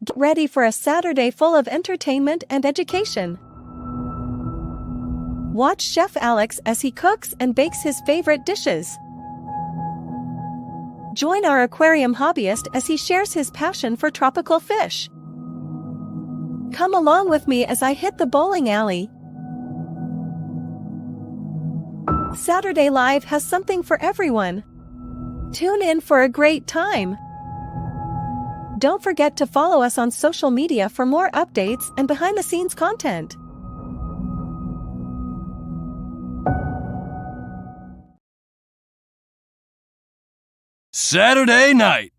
Get ready for a Saturday full of entertainment and education. Watch Chef Alex as he cooks and bakes his favorite dishes. Join our aquarium hobbyist as he shares his passion for tropical fish. Come along with me as I hit the bowling alley. Saturday Live has something for everyone. Tune in for a great time. Don't forget to follow us on social media for more updates and behind-the-scenes content. Saturday night.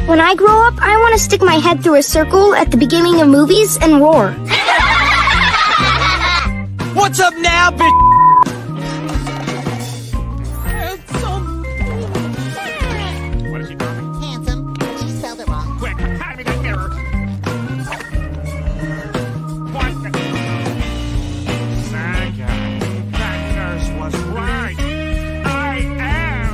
When I grow up, I want to stick my head through a circle at the beginning of movies and roar. What's up now, bitch? What is he doing? Handsome. You spelled it wrong. Quick, hand me that mirror. What the... Saga. That nurse was right. I am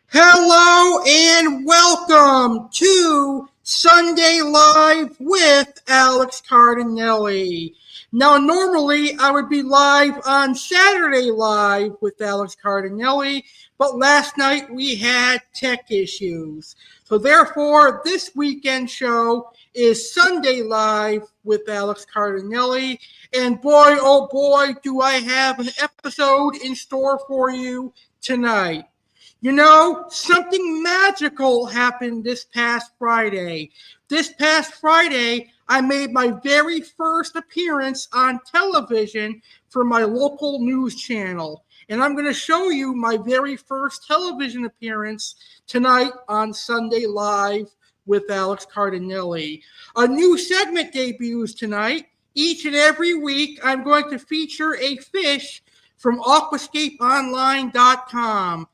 Hello and welcome to Sunday Live with Alex Cardinale. Now, normally I would be live on Saturday Live with Alex Cardinale, but last night we had tech issues. So therefore, this weekend show is Sunday Live with Alex Cardinale. And boy, oh boy, do I have an episode in store for you tonight. You know, something magical happened this past Friday. This past Friday, I made my very first appearance on television for my local news channel. And I'm going to show you my very first television appearance tonight on Sunday Live with Alex Cardinale. A new segment debuts tonight. Each and every week, I'm going to feature a fish from Aquascapeonline.com.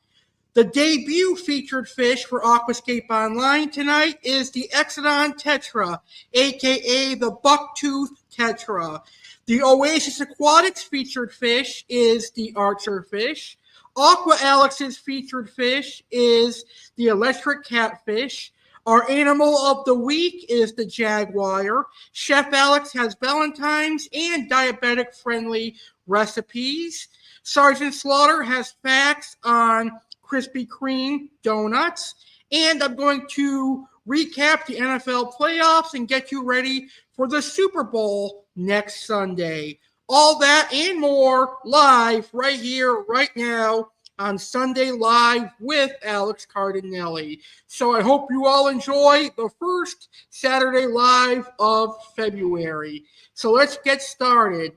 The debut featured fish for Aquascapeonline tonight is the Exodon Tetra, a.k.a. the bucktooth Tetra. The Oasis Aquatics featured fish is the Archerfish. Aqua Alex's featured fish is the electric catfish. Our animal of the week is the Jaguar. Chef Alex has Valentine's and diabetic-friendly recipes. Sergeant Slaughter has facts on Krispy Kreme doughnuts, and I'm going to recap the NFL playoffs and get you ready for the Super Bowl next Sunday. All that and more live right here, right now on Sunday Live with Alex Cardinale. So I hope you all enjoy the first Saturday Live of February. So let's get started.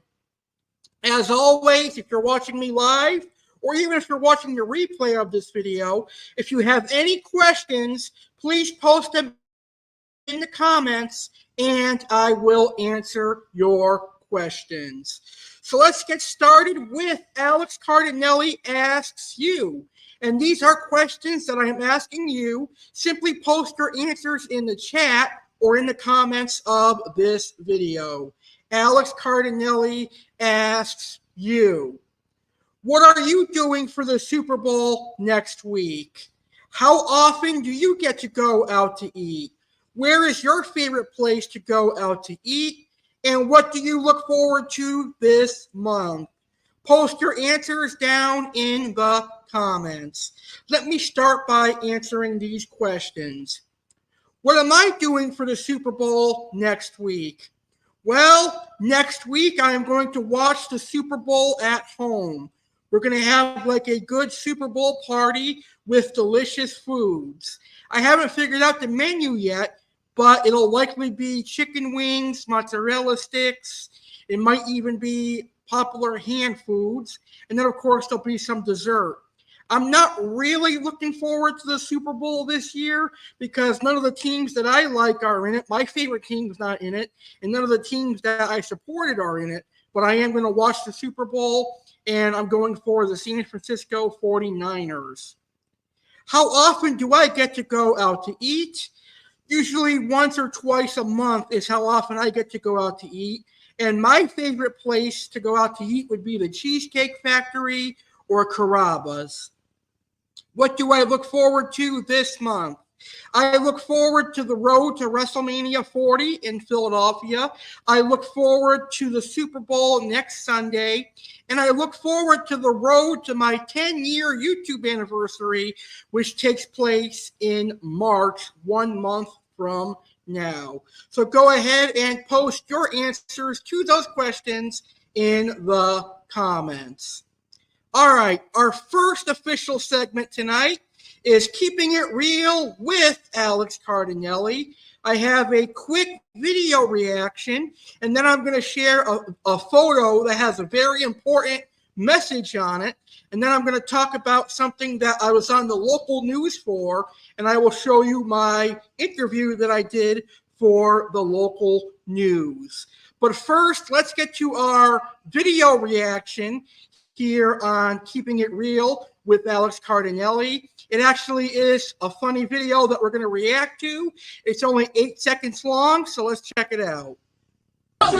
As always, if you're watching me live, or even if you're watching the replay of this video, if you have any questions, please post them in the comments and I will answer your questions. So let's get started with Alex Cardinale Asks You. And these are questions that I am asking you. Simply post your answers in the chat or in the comments of this video. Alex Cardinale Asks You. What are you doing for the Super Bowl next week? How often do you get to go out to eat? Where is your favorite place to go out to eat? And what do you look forward to this month? Post your answers down in the comments. Let me start by answering these questions. What am I doing for the Super Bowl next week? Well, next week I am going to watch the Super Bowl at home. We're going to have like a good Super Bowl party with delicious foods. I haven't figured out the menu yet, but it'll likely be chicken wings, mozzarella sticks. It might even be popular hand foods. And then, of course, there'll be some dessert. I'm not really looking forward to the Super Bowl this year because none of the teams that I like are in it. My favorite team's not in it, and none of the teams that I supported are in it. But I am going to watch the Super Bowl, and I'm going for the San Francisco 49ers. How often do I get to go out to eat? Usually once or twice a month is how often I get to go out to eat. And my favorite place to go out to eat would be the Cheesecake Factory or Carrabba's. What do I look forward to this month? I look forward to the road to WrestleMania 40 in Philadelphia. I look forward to the Super Bowl next Sunday. And I look forward to the road to my 10-year YouTube anniversary, which takes place in March, 1 month from now. So go ahead and post your answers to those questions in the comments. All right, our first official segment tonight is Keeping It Real with Alex Cardinale. I have a quick video reaction, and then I'm going to share a photo that has a very important message on it. And then I'm going to talk about something that I was on the local news for, and I will show you my interview that I did for the local news. But first, let's get to our video reaction here on Keeping It Real with Alex Cardinale. It actually is a funny video that we're going to react to. It's only 8 seconds long, so let's check it out. I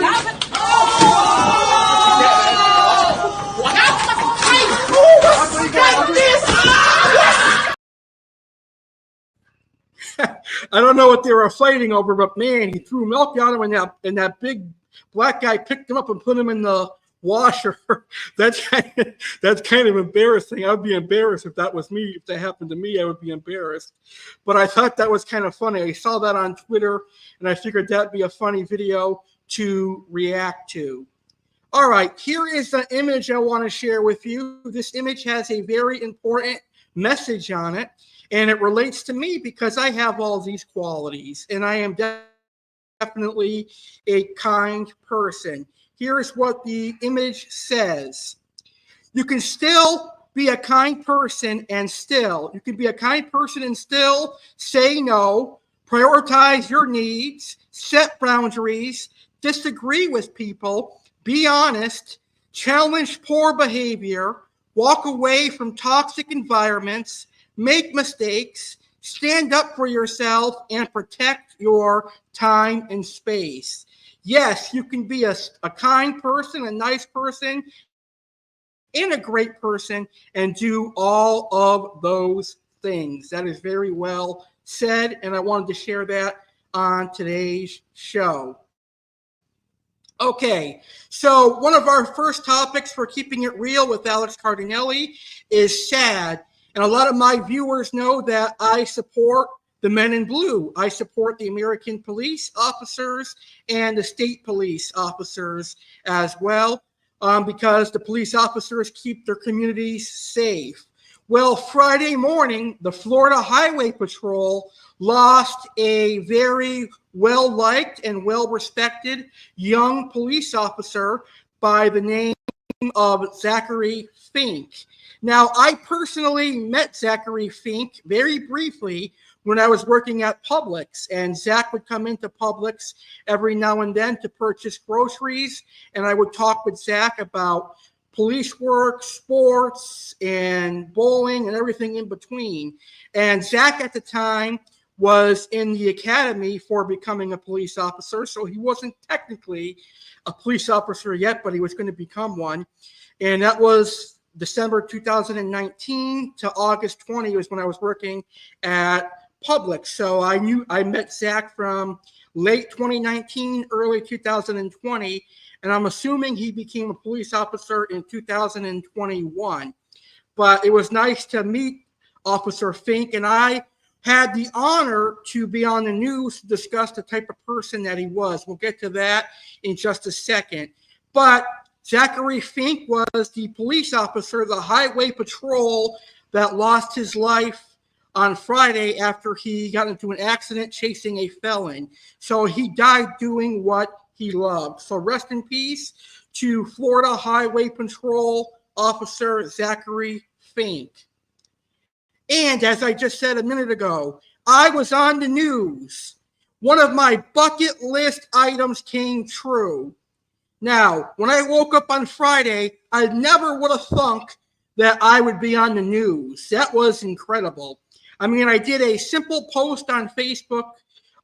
don't know what they were fighting over, but man, he threw milk at him, and that big black guy picked him up and put him in the washer. That's kind of embarrassing. I would be embarrassed if that was me. If that happened to me, I would be embarrassed. But I thought that was kind of funny. I saw that on Twitter, and I figured that'd be a funny video to react to. All right, here is the image I want to share with you. This image has a very important message on it, and it relates to me because I have all these qualities, and I am definitely a kind person. Here's what the image says. You can still be a kind person and still say no, prioritize your needs, set boundaries, disagree with people, be honest, challenge poor behavior, walk away from toxic environments, make mistakes, stand up for yourself, and protect your time and space. Yes, you can be a kind person, a nice person, and a great person, and do all of those things. That is very well said, and I wanted to share that on today's show. Okay, so one of our first topics for Keeping It Real with Alex Cardinale is sad. And a lot of my viewers know that I support the men in blue. I support the American police officers and the state police officers as well, because the police officers keep their communities safe. Well, Friday morning, the Florida Highway Patrol lost a very well-liked and well-respected young police officer by the name of Zachary Fink. Now, I personally met Zachary Fink very briefly when I was working at Publix, and Zach would come into Publix every now and then to purchase groceries, and I would talk with Zach about police work, sports, and bowling, and everything in between. And Zach at the time was in the academy for becoming a police officer, so he wasn't technically a police officer yet, but he was going to become one. And that was December 2019 to August 20 was when I was working at Publix. So I met Zach from late 2019, early 2020, and I'm assuming he became a police officer in 2021. But it was nice to meet Officer Fink, and I had the honor to be on the news to discuss the type of person that he was. We'll get to that in just a second. But Zachary Fink was the police officer, the highway patrol that lost his life on Friday after he got into an accident chasing a felon. So he died doing what he loved. So rest in peace to Florida Highway Patrol Officer Zachary Fink. And as I just said a minute ago, I was on the news. One of my bucket list items came true. Now, when I woke up on Friday, I never would have thunk that I would be on the news. That was incredible. I mean, I did a simple post on Facebook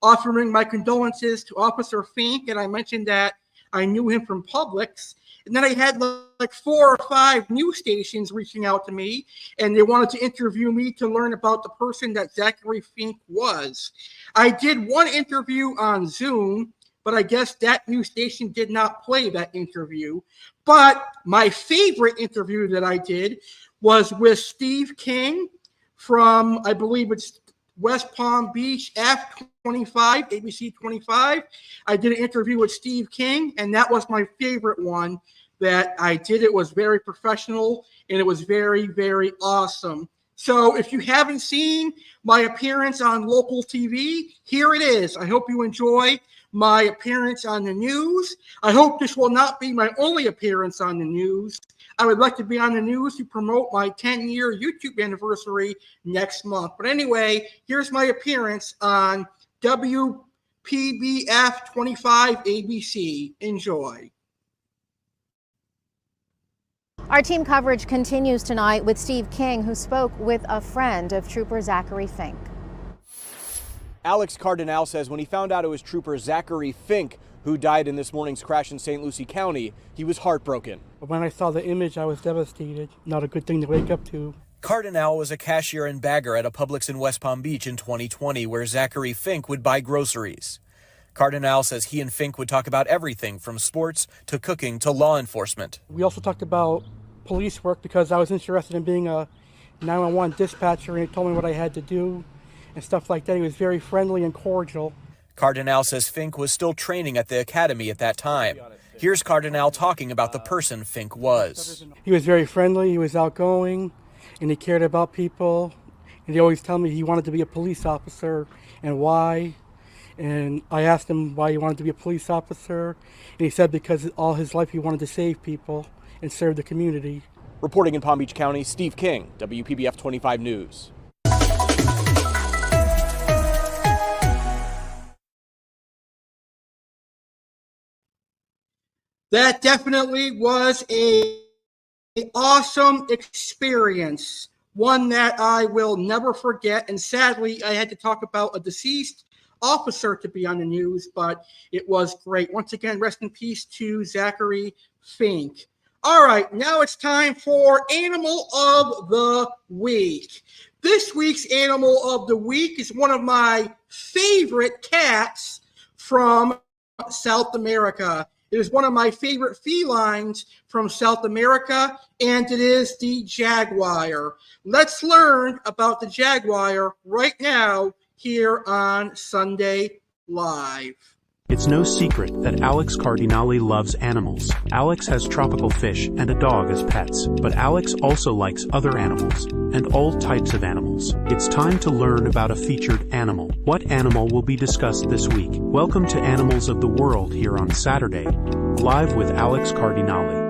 offering my condolences to Officer Fink, and I mentioned that I knew him from Publix. And then I had like 4 or 5 news stations reaching out to me, and they wanted to interview me to learn about the person that Zachary Fink was. I did one interview on Zoom, but I guess that news station did not play that interview. But my favorite interview that I did was with Steve King from, I believe it's West Palm Beach, F25, ABC 25. I did an interview with Steve King, and that was my favorite one that I did. It was very professional, and it was very, very awesome. So if you haven't seen my appearance on local TV, here it is. I hope you enjoy my appearance on the news. I hope this will not be my only appearance on the news. I would like to be on the news to promote my 10-year YouTube anniversary next month. But anyway, here's my appearance on WPBF 25 ABC. Enjoy. Our team coverage continues tonight with Steve King, who spoke with a friend of Trooper Zachary Fink. Alex Cardinale says when he found out it was Trooper Zachary Fink who died in this morning's crash in St. Lucie County, he was heartbroken. When I saw the image, I was devastated. Not a good thing to wake up to. Cardinale was a cashier and bagger at a Publix in West Palm Beach in 2020 where Zachary Fink would buy groceries. Cardinale says he and Fink would talk about everything from sports to cooking to law enforcement. We also talked about police work because I was interested in being a 911 dispatcher, and he told me what I had to do and stuff like that. He was very friendly and cordial. Cardinale says Fink was still training at the academy at that time. Here's Cardinale talking about the person Fink was. He was very friendly, he was outgoing, and he cared about people. And he always told me he wanted to be a police officer and why. And I asked him why he wanted to be a police officer. And he said because all his life he wanted to save people and serve the community. Reporting in Palm Beach County, Steve King, WPBF 25 News. That definitely was an awesome experience, one that I will never forget. And sadly, I had to talk about a deceased officer to be on the news, but it was great. Once again, rest in peace to Zachary Fink. All right, now it's time for Animal of the Week. This week's Animal of the Week is one of my favorite cats from South America. It is one of my favorite felines from South America, and it is the Jaguar. Let's learn about the Jaguar right now here on Sunday Live. It's no secret that Alex Cardinale loves animals. Alex has tropical fish and a dog as pets, but Alex also likes other animals, and all types of animals. It's time to learn about a featured animal. What animal will be discussed this week? Welcome to Animals of the World here on Saturday, live with Alex Cardinale.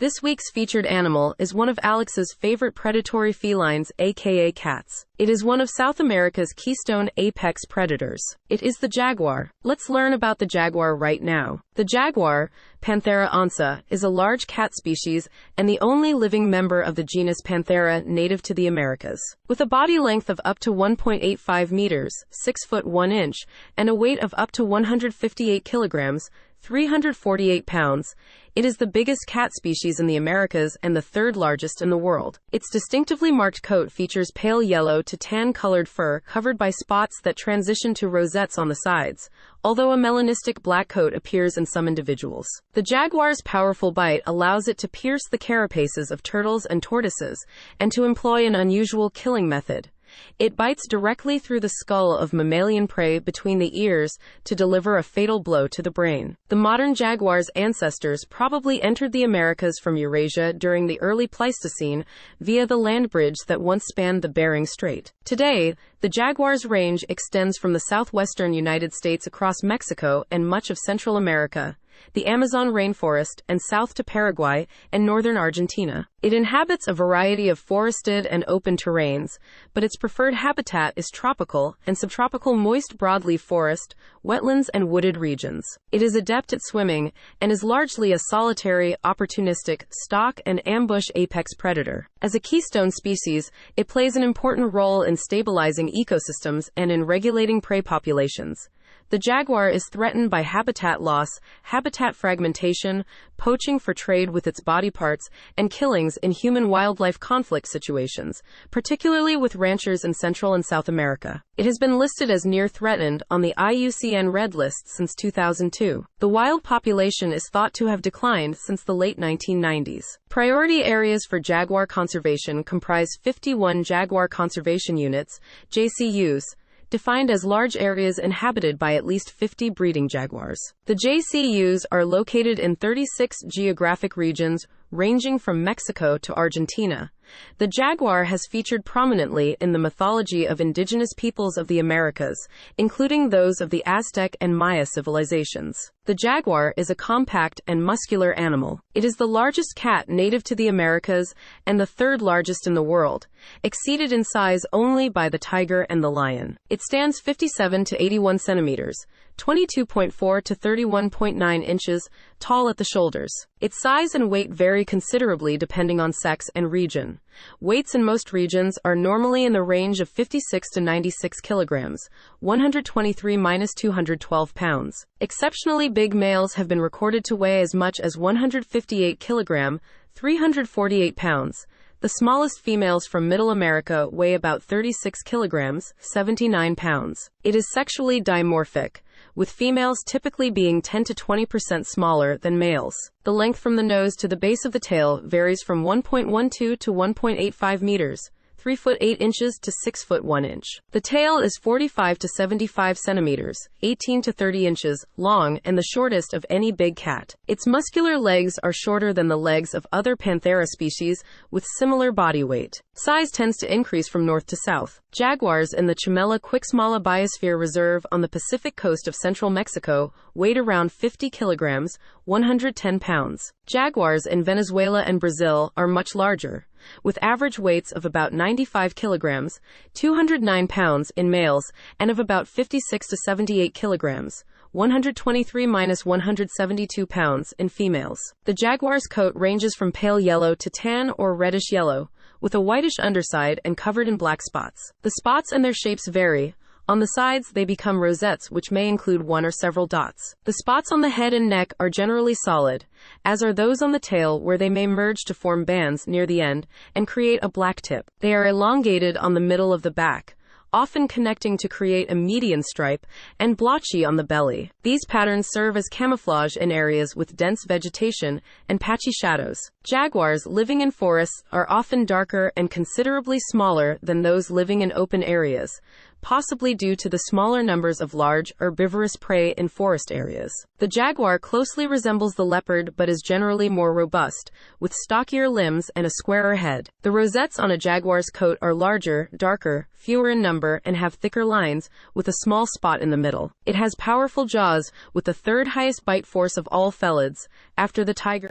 This week's featured animal is one of Alex's favorite predatory felines, aka cats. It is one of South America's keystone apex predators. It is the jaguar. Let's learn about the jaguar right now. The jaguar, Panthera onca, is a large cat species and the only living member of the genus Panthera native to the Americas. With a body length of up to 1.85 meters, 6 foot 1 inch, and a weight of up to 158 kilograms, 348 pounds, it is the biggest cat species in the Americas and the third largest in the world. Its distinctively marked coat features pale yellow to tan-colored fur covered by spots that transition to rosettes on the sides, although a melanistic black coat appears in some individuals. The jaguar's powerful bite allows it to pierce the carapaces of turtles and tortoises and to employ an unusual killing method. It bites directly through the skull of mammalian prey between the ears to deliver a fatal blow to the brain. The modern jaguar's ancestors probably entered the Americas from Eurasia during the early Pleistocene via the land bridge that once spanned the Bering Strait. Today, the jaguar's range extends from the southwestern United States across Mexico and much of Central America, the Amazon rainforest, and south to Paraguay and northern Argentina. It inhabits a variety of forested and open terrains, but its preferred habitat is tropical and subtropical moist broadleaf forest, wetlands, and wooded regions. It is adept at swimming and is largely a solitary, opportunistic, stalk and ambush apex predator. As a keystone species, it plays an important role in stabilizing ecosystems and in regulating prey populations. The jaguar is threatened by habitat loss, habitat fragmentation, poaching for trade with its body parts, and killings in human-wildlife conflict situations, particularly with ranchers in Central and South America. It has been listed as near threatened on the IUCN Red List since 2002. The wild population is thought to have declined since the late 1990s. Priority areas for jaguar conservation comprise 51 Jaguar Conservation Units, JCUs, defined as large areas inhabited by at least 50 breeding jaguars. The JCUs are located in 36 geographic regions ranging from Mexico to Argentina. The jaguar has featured prominently in the mythology of indigenous peoples of the Americas, including those of the Aztec and Maya civilizations. The jaguar is a compact and muscular animal. It is the largest cat native to the Americas and the third largest in the world, exceeded in size only by the tiger and the lion. It stands 57 to 81 centimeters, 22.4 to 31.9 inches, tall at the shoulders. Its size and weight vary considerably depending on sex and region. Weights in most regions are normally in the range of 56 to 96 kilograms, 123 - 212 pounds. Exceptionally big males have been recorded to weigh as much as 158 kilograms, 348 pounds. The smallest females from Middle America weigh about 36 kilograms, 79 pounds. It is sexually dimorphic, with females typically being 10 to 20% smaller than males. The length from the nose to the base of the tail varies from 1.12 to 1.85 meters, 3 foot 8 inches to 6 foot 1 inch. The tail is 45 to 75 centimeters, 18 to 30 inches, long and the shortest of any big cat. Its muscular legs are shorter than the legs of other Panthera species with similar body weight. Size tends to increase from north to south. Jaguars in the Chimela-Cuixmala Biosphere Reserve on the Pacific coast of central Mexico weighed around 50 kilograms, 110 pounds. Jaguars in Venezuela and Brazil are much larger, with average weights of about 95 kilograms, 209 pounds in males, and of about 56 to 78 kilograms, 123 - 172 pounds in females. The jaguar's coat ranges from pale yellow to tan or reddish yellow, with a whitish underside and covered in black spots. The spots and their shapes vary. On the sides, they become rosettes, which may include one or several dots. The spots on the head and neck are generally solid, as are those on the tail, where they may merge to form bands near the end and create a black tip. They are elongated on the middle of the back, often connecting to create a median stripe, and blotchy on the belly. These patterns serve as camouflage in areas with dense vegetation and patchy shadows. Jaguars living in forests are often darker and considerably smaller than those living in open areas, possibly due to the smaller numbers of large, herbivorous prey in forest areas. The jaguar closely resembles the leopard but is generally more robust, with stockier limbs and a squarer head. The rosettes on a jaguar's coat are larger, darker, fewer in number, and have thicker lines, with a small spot in the middle. It has powerful jaws, with the third highest bite force of all felids, after the tiger.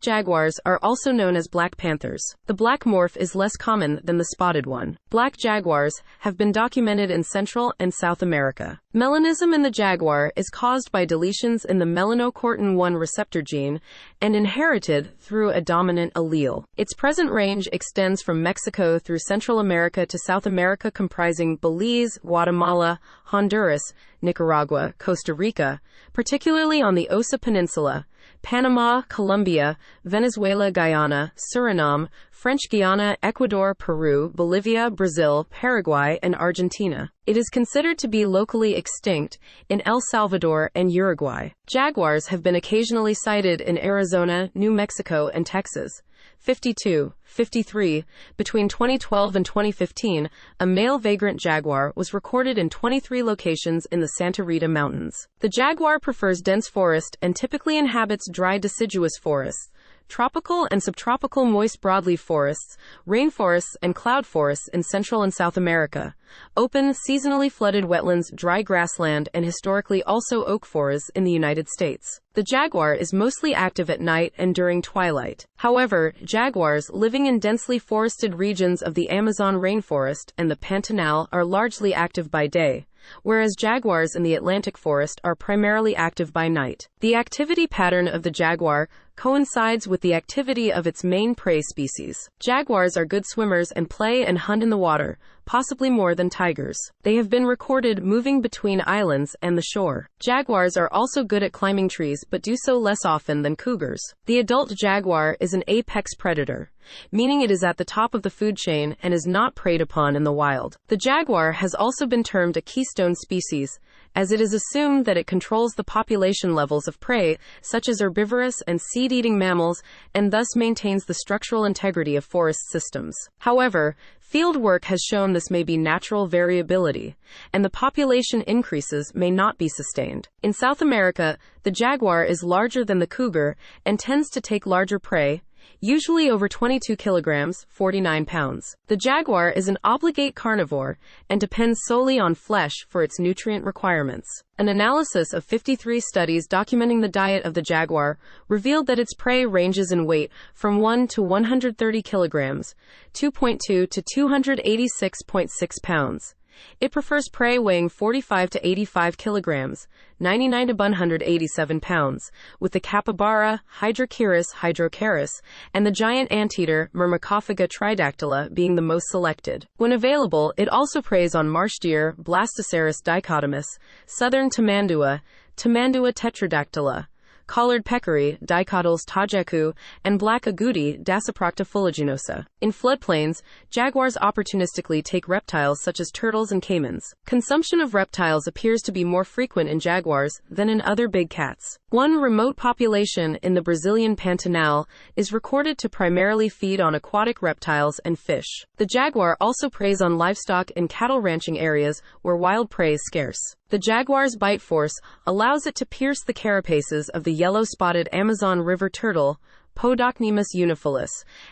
Jaguars are also known as black panthers. The black morph is less common than the spotted one. Black jaguars have been documented in Central and South America. Melanism in the jaguar is caused by deletions in the melanocortin-1 receptor gene and inherited through a dominant allele. Its present range extends from Mexico through Central America to South America, comprising Belize, Guatemala, Honduras, Nicaragua, Costa Rica, particularly on the Osa Peninsula, Panama, Colombia, Venezuela, Guyana, Suriname, French Guiana, Ecuador, Peru, Bolivia, Brazil, Paraguay, and Argentina. It is considered to be locally extinct in El Salvador and Uruguay. Jaguars have been occasionally sighted in Arizona, New Mexico, and Texas. 52, 53. Between 2012 and 2015, a male vagrant jaguar was recorded in 23 locations in the Santa Rita Mountains. The jaguar prefers dense forest and typically inhabits dry deciduous forests, tropical and subtropical moist broadleaf forests, rainforests, and cloud forests in Central and South America, open, seasonally flooded wetlands, dry grassland, and historically also oak forests in the United States. The jaguar is mostly active at night and during twilight. However, jaguars living in densely forested regions of the Amazon rainforest and the Pantanal are largely active by day, whereas jaguars in the Atlantic forest are primarily active by night. The activity pattern of the jaguar coincides with the activity of its main prey species. Jaguars are good swimmers and play and hunt in the water, possibly more than tigers. They have been recorded moving between islands and the shore. Jaguars are also good at climbing trees but do so less often than cougars. The adult jaguar is an apex predator, meaning it is at the top of the food chain and is not preyed upon in the wild. The jaguar has also been termed a keystone species, as it is assumed that it controls the population levels of prey, such as herbivorous and seed-eating mammals, and thus maintains the structural integrity of forest systems. However, field work has shown this may be natural variability, and the population increases may not be sustained. In South America, the jaguar is larger than the cougar and tends to take larger prey, usually over 22 kilograms, 49 pounds. The jaguar is an obligate carnivore and depends solely on flesh for its nutrient requirements. An analysis of 53 studies documenting the diet of the jaguar revealed that its prey ranges in weight from 1 to 130 kilograms, 2.2 to 286.6 pounds. It prefers prey weighing 45 to 85 kilograms, 99 to 187 pounds, with the capybara, Hydrochaeris, and the giant anteater, Myrmecophaga tridactyla, being the most selected. When available, it also preys on marsh deer, Blastoceras dichotomous, southern tamandua, Tamandua tetradactyla, collared peccary, Dicotyls tajacu, and black agouti, Dasyprocta fuliginosa. In floodplains, jaguars opportunistically take reptiles such as turtles and caimans. Consumption of reptiles appears to be more frequent in jaguars than in other big cats. One remote population in the Brazilian Pantanal is recorded to primarily feed on aquatic reptiles and fish. The jaguar also preys on livestock in cattle ranching areas where wild prey is scarce. The jaguar's bite force allows it to pierce the carapaces of the yellow-spotted Amazon river turtle, Podocnemus unifolus,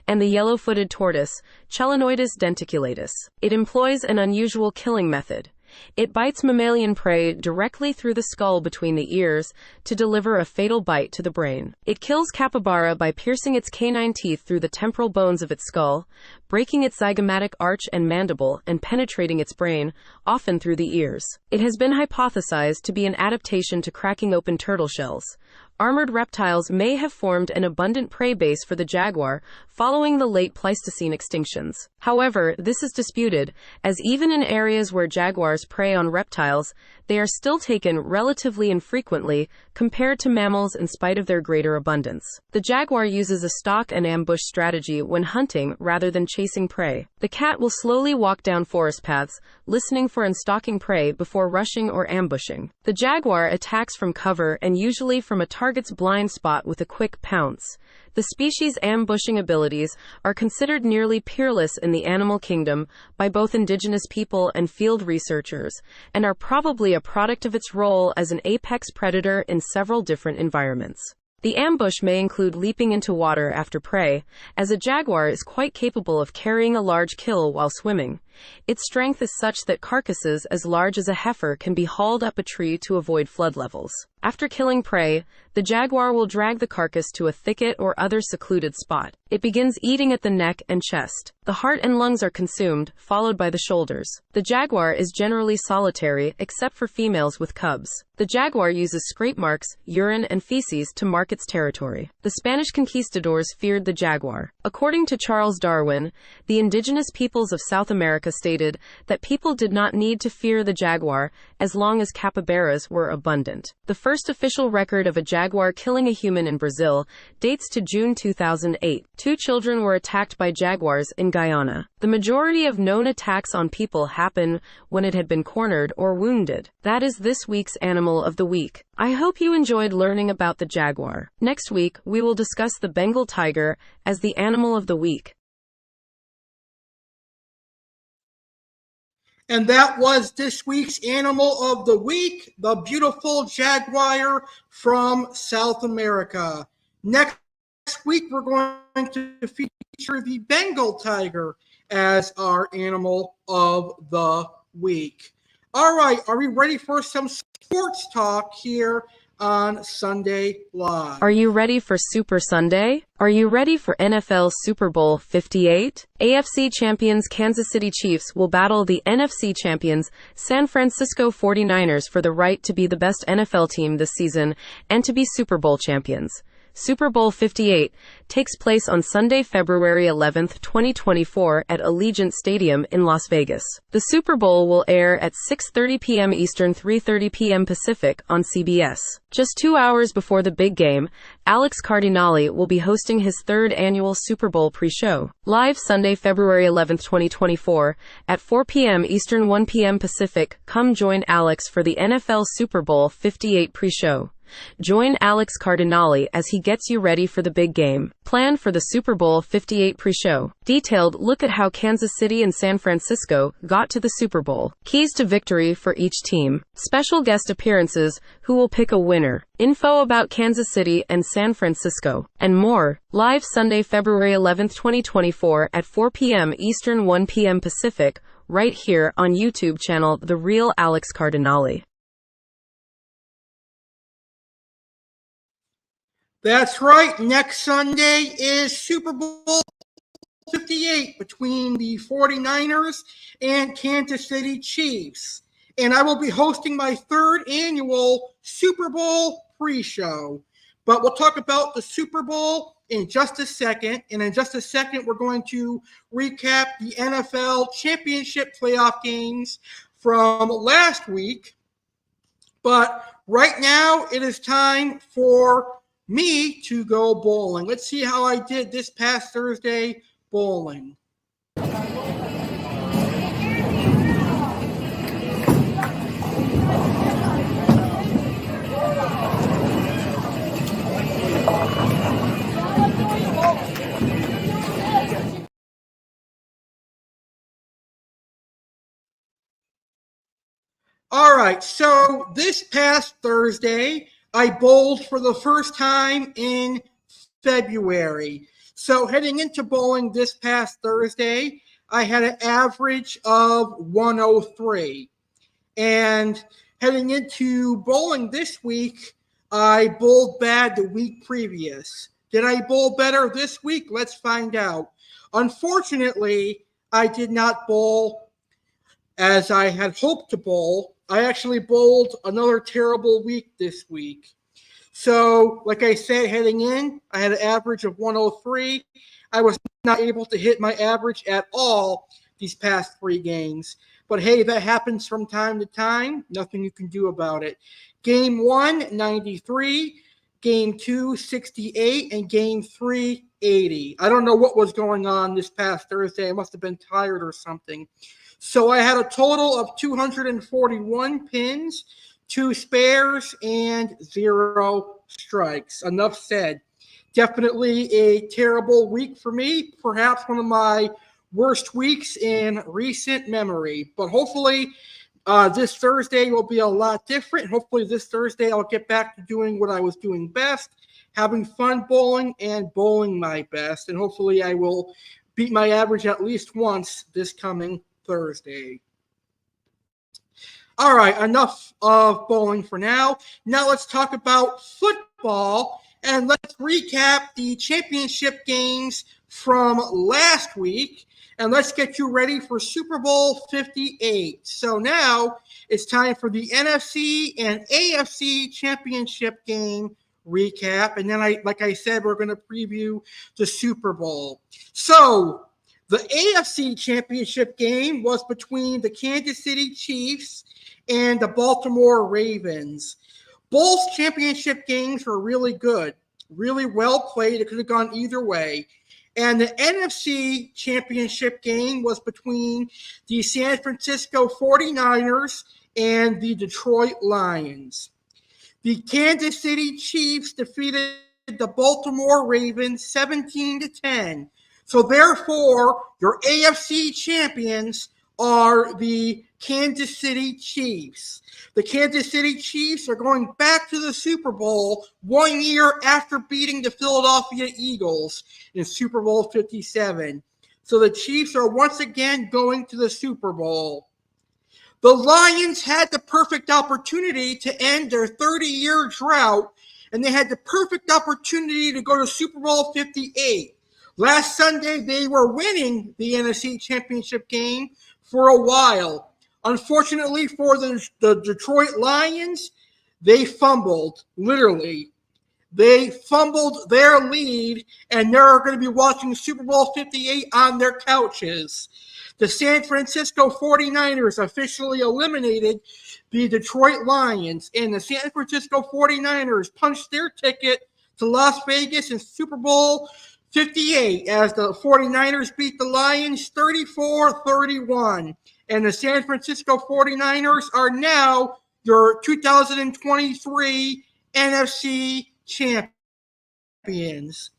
and the yellow-footed tortoise, Chelonoidus denticulatus. It employs an unusual killing method. It bites mammalian prey directly through the skull between the ears to deliver a fatal bite to the brain. It kills capybara by piercing its canine teeth through the temporal bones of its skull, breaking its zygomatic arch and mandible, and penetrating its brain, often through the ears. It has been hypothesized to be an adaptation to cracking open turtle shells. Armored reptiles may have formed an abundant prey base for the jaguar following the late Pleistocene extinctions. However, this is disputed, as even in areas where jaguars prey on reptiles, they are still taken relatively infrequently compared to mammals in spite of their greater abundance. The jaguar uses a stalk and ambush strategy when hunting rather than chasing prey. The cat will slowly walk down forest paths, listening for and stalking prey before rushing or ambushing. The jaguar attacks from cover and usually from a target's blind spot with a quick pounce. The species' ambushing abilities are considered nearly peerless in the animal kingdom by both indigenous people and field researchers, and are probably a product of its role as an apex predator in several different environments. The ambush may include leaping into water after prey, as a jaguar is quite capable of carrying a large kill while swimming. Its strength is such that carcasses as large as a heifer can be hauled up a tree to avoid flood levels. After killing prey, the jaguar will drag the carcass to a thicket or other secluded spot. It begins eating at the neck and chest. The heart and lungs are consumed, followed by the shoulders. The jaguar is generally solitary, except for females with cubs. The jaguar uses scrape marks, urine, and feces to mark its territory. The Spanish conquistadors feared the jaguar. According to Charles Darwin, the indigenous peoples of South America America stated that people did not need to fear the jaguar as long as capybaras were abundant. The first official record of a jaguar killing a human in Brazil dates to June 2008. 2 children were attacked by jaguars in Guyana. The majority of known attacks on people happen when it had been cornered or wounded. That is this week's Animal of the Week. I hope you enjoyed learning about the jaguar. Next week, we will discuss the Bengal tiger as the Animal of the Week. And that was this week's Animal of the Week, the beautiful jaguar from South America. Next week, we're going to feature the Bengal tiger as our Animal of the Week. All right, are we ready for some sports talk here on Sunday Live? Are you ready for Super Sunday? Are you ready for NFL Super Bowl 58? AFC champions Kansas City Chiefs will battle the NFC champions San Francisco 49ers for the right to be the best NFL team this season and to be Super Bowl champions. Super Bowl 58 takes place on Sunday, February 11, 2024 at Allegiant Stadium in Las Vegas. The Super Bowl will air at 6:30 p.m. Eastern, 3:30 p.m. Pacific on CBS. Just 2 hours before the big game, Alex Cardinale will be hosting his 3rd annual Super Bowl pre-show. Live Sunday, February 11, 2024 at 4 p.m. Eastern, 1 p.m. Pacific. Come join Alex for the NFL Super Bowl 58 pre-show. Join Alex Cardinale as he gets you ready for the big game. Plan for the Super Bowl 58 pre-show. Detailed look at how Kansas City and San Francisco got to the Super Bowl. Keys to victory for each team. Special guest appearances, who will pick a winner. Info about Kansas City and San Francisco. And more. Live Sunday, February 11, 2024 at 4 p.m. Eastern, 1 p.m. Pacific, right here on YouTube channel The Real Alex Cardinale. That's right. Next Sunday is Super Bowl 58 between the 49ers and Kansas City Chiefs. And I will be hosting my 3rd annual Super Bowl pre-show. But we'll talk about the Super Bowl in just a second. And in just a second, we're going to recap the NFL championship playoff games from last week. But right now, it is time for me to go bowling. Let's see how I did this past Thursday bowling. All right, so this past Thursday, I bowled for the first time in February. So heading into bowling this past Thursday, I had an average of 103. And heading into bowling this week, I bowled bad the week previous. Did I bowl better this week? Let's find out. Unfortunately, I did not bowl as I had hoped to bowl. I actually bowled another terrible week this week. So, like I said, heading in, I had an average of 103. I was not able to hit my average at all these past 3 games. But hey, that happens from time to time. Nothing you can do about it. Game 1, 93. Game 2, 68. And Game 3, 80. I don't know what was going on this past Thursday. I must have been tired or something. So I had a total of 241 pins, 2 spares, and 0 strikes. Enough said. Definitely a terrible week for me. Perhaps one of my worst weeks in recent memory. But hopefully this Thursday will be a lot different. Hopefully this Thursday I'll get back to doing what I was doing best, having fun bowling and bowling my best. And hopefully I will beat my average at least once this coming Thursday. All right, enough of bowling for now. Now let's talk about football, and let's recap the championship games from last week, and let's get you ready for Super Bowl 58. So now it's time for the NFC and AFC championship game recap, and then like I said, we're going to preview the Super Bowl. So The AFC Championship game was between the Kansas City Chiefs and the Baltimore Ravens. Both championship games were really good, really well played. It could have gone either way. And the NFC Championship game was between the San Francisco 49ers and the Detroit Lions. The Kansas City Chiefs defeated the Baltimore Ravens 17-10. So therefore, your AFC champions are the Kansas City Chiefs. The Kansas City Chiefs are going back to the Super Bowl 1 year after beating the Philadelphia Eagles in Super Bowl 57. So the Chiefs are once again going to the Super Bowl. The Lions had the perfect opportunity to end their 30-year drought, and they had the perfect opportunity to go to Super Bowl 58. Last Sunday, they were winning the NFC Championship game for a while. Unfortunately for the Detroit Lions, they fumbled, literally. They fumbled their lead, and they're going to be watching Super Bowl 58 on their couches. The San Francisco 49ers officially eliminated the Detroit Lions, and the San Francisco 49ers punched their ticket to Las Vegas in Super Bowl 58 as the 49ers beat the Lions 34-31. And the San Francisco 49ers are now your 2023 NFC champions.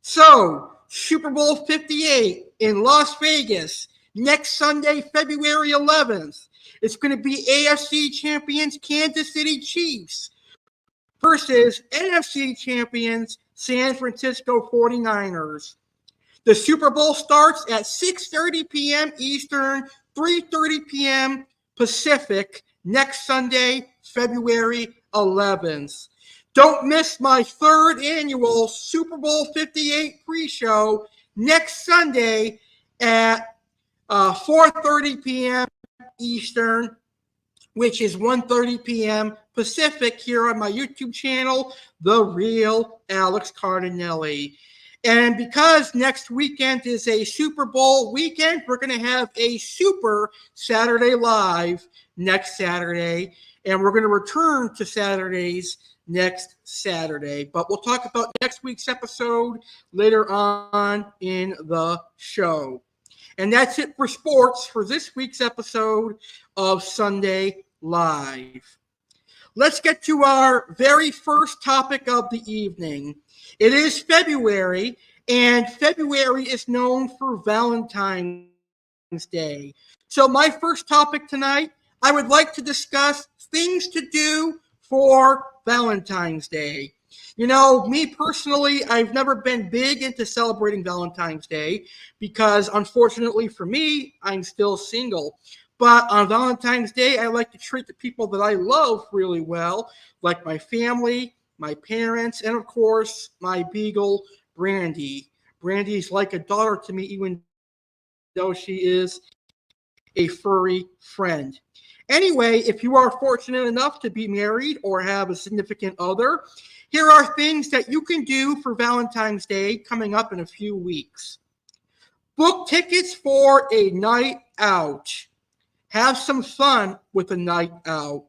So, Super Bowl 58 in Las Vegas next Sunday, February 11th. It's going to be AFC champions Kansas City Chiefs versus NFC champions San Francisco 49ers. The Super Bowl starts at 6:30 p.m. Eastern, 3:30 p.m. Pacific next Sunday, February 11th. Don't miss my third annual Super Bowl 58 pre-show next Sunday at 4:30 p.m. Eastern, which is 1:30 p.m. Pacific here on my YouTube channel, The Real Alex Cardinale. And because next weekend is a Super Bowl weekend, we're going to have a Super Saturday Live next Saturday, and we're going to return to Saturdays next Saturday. But we'll talk about next week's episode later on in the show. And that's it for sports for this week's episode of Sunday Live. Let's get to our very first topic of the evening. It is February, and February is known for Valentine's Day. So my first topic tonight, I would like to discuss things to do for Valentine's Day. You know, me personally, I've never been big into celebrating Valentine's Day because, unfortunately for me, I'm still single. But on Valentine's Day, I like to treat the people that I love really well, like my family, my parents, and, of course, my beagle, Brandy. Brandy's like a daughter to me, even though she is a furry friend. Anyway, if you are fortunate enough to be married or have a significant other, here are things that you can do for Valentine's Day coming up in a few weeks. Book tickets for a night out. Have some fun with a night out.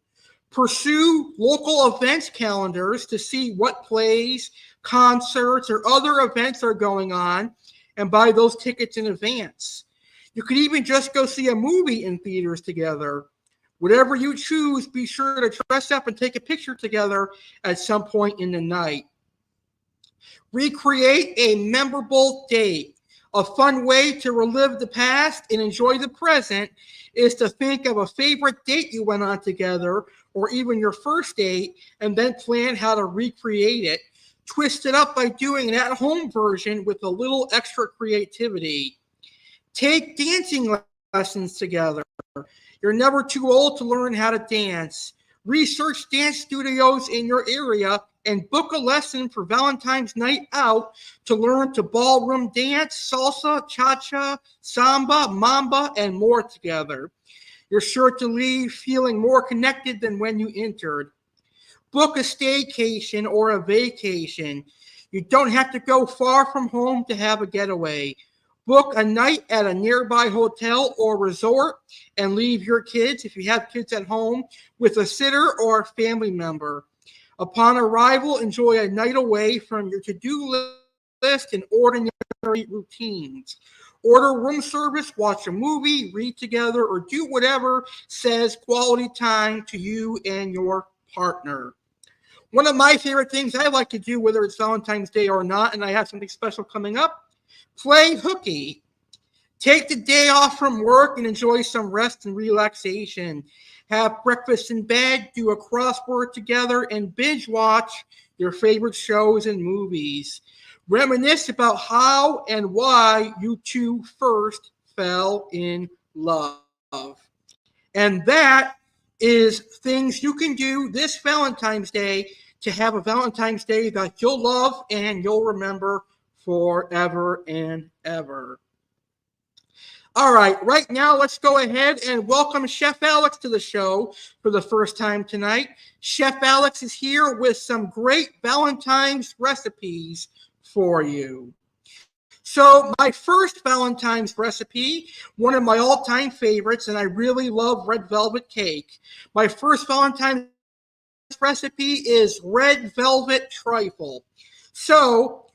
Pursue local events calendars to see what plays, concerts, or other events are going on and buy those tickets in advance. You could even just go see a movie in theaters together. Whatever you choose, be sure to dress up and take a picture together at some point in the night. Recreate a memorable date. A fun way to relive the past and enjoy the present is to think of a favorite date you went on together, or even your first date, and then plan how to recreate it. Twist it up by doing an at-home version with a little extra creativity. Take dancing lessons together. You're never too old to learn how to dance. Research dance studios in your area and book a lesson for Valentine's night out to learn to ballroom dance, salsa, cha-cha, samba, mamba, and more together. You're sure to leave feeling more connected than when you entered. Book a staycation or a vacation. You don't have to go far from home to have a getaway. Book a night at a nearby hotel or resort and leave your kids, if you have kids at home, with a sitter or a family member. Upon arrival, enjoy a night away from your to-do list and ordinary routines. Order room service, watch a movie, read together, or do whatever says quality time to you and your partner. One of my favorite things I like to do, whether it's Valentine's Day or not, and I have something special coming up, play hooky. Take the day off from work and enjoy some rest and relaxation. Have breakfast in bed, do a crossword together, and binge watch your favorite shows and movies. Reminisce about how and why you two first fell in love. And that is things you can do this Valentine's Day to have a Valentine's Day that you'll love and you'll remember forever and ever. All right now let's go ahead and welcome Chef Alex to the show for the first time tonight. Chef Alex is here with some great Valentine's recipes for you. So my first Valentine's recipe, one of my all-time favorites, and I really love red velvet cake. My first Valentine's recipe is red velvet trifle. So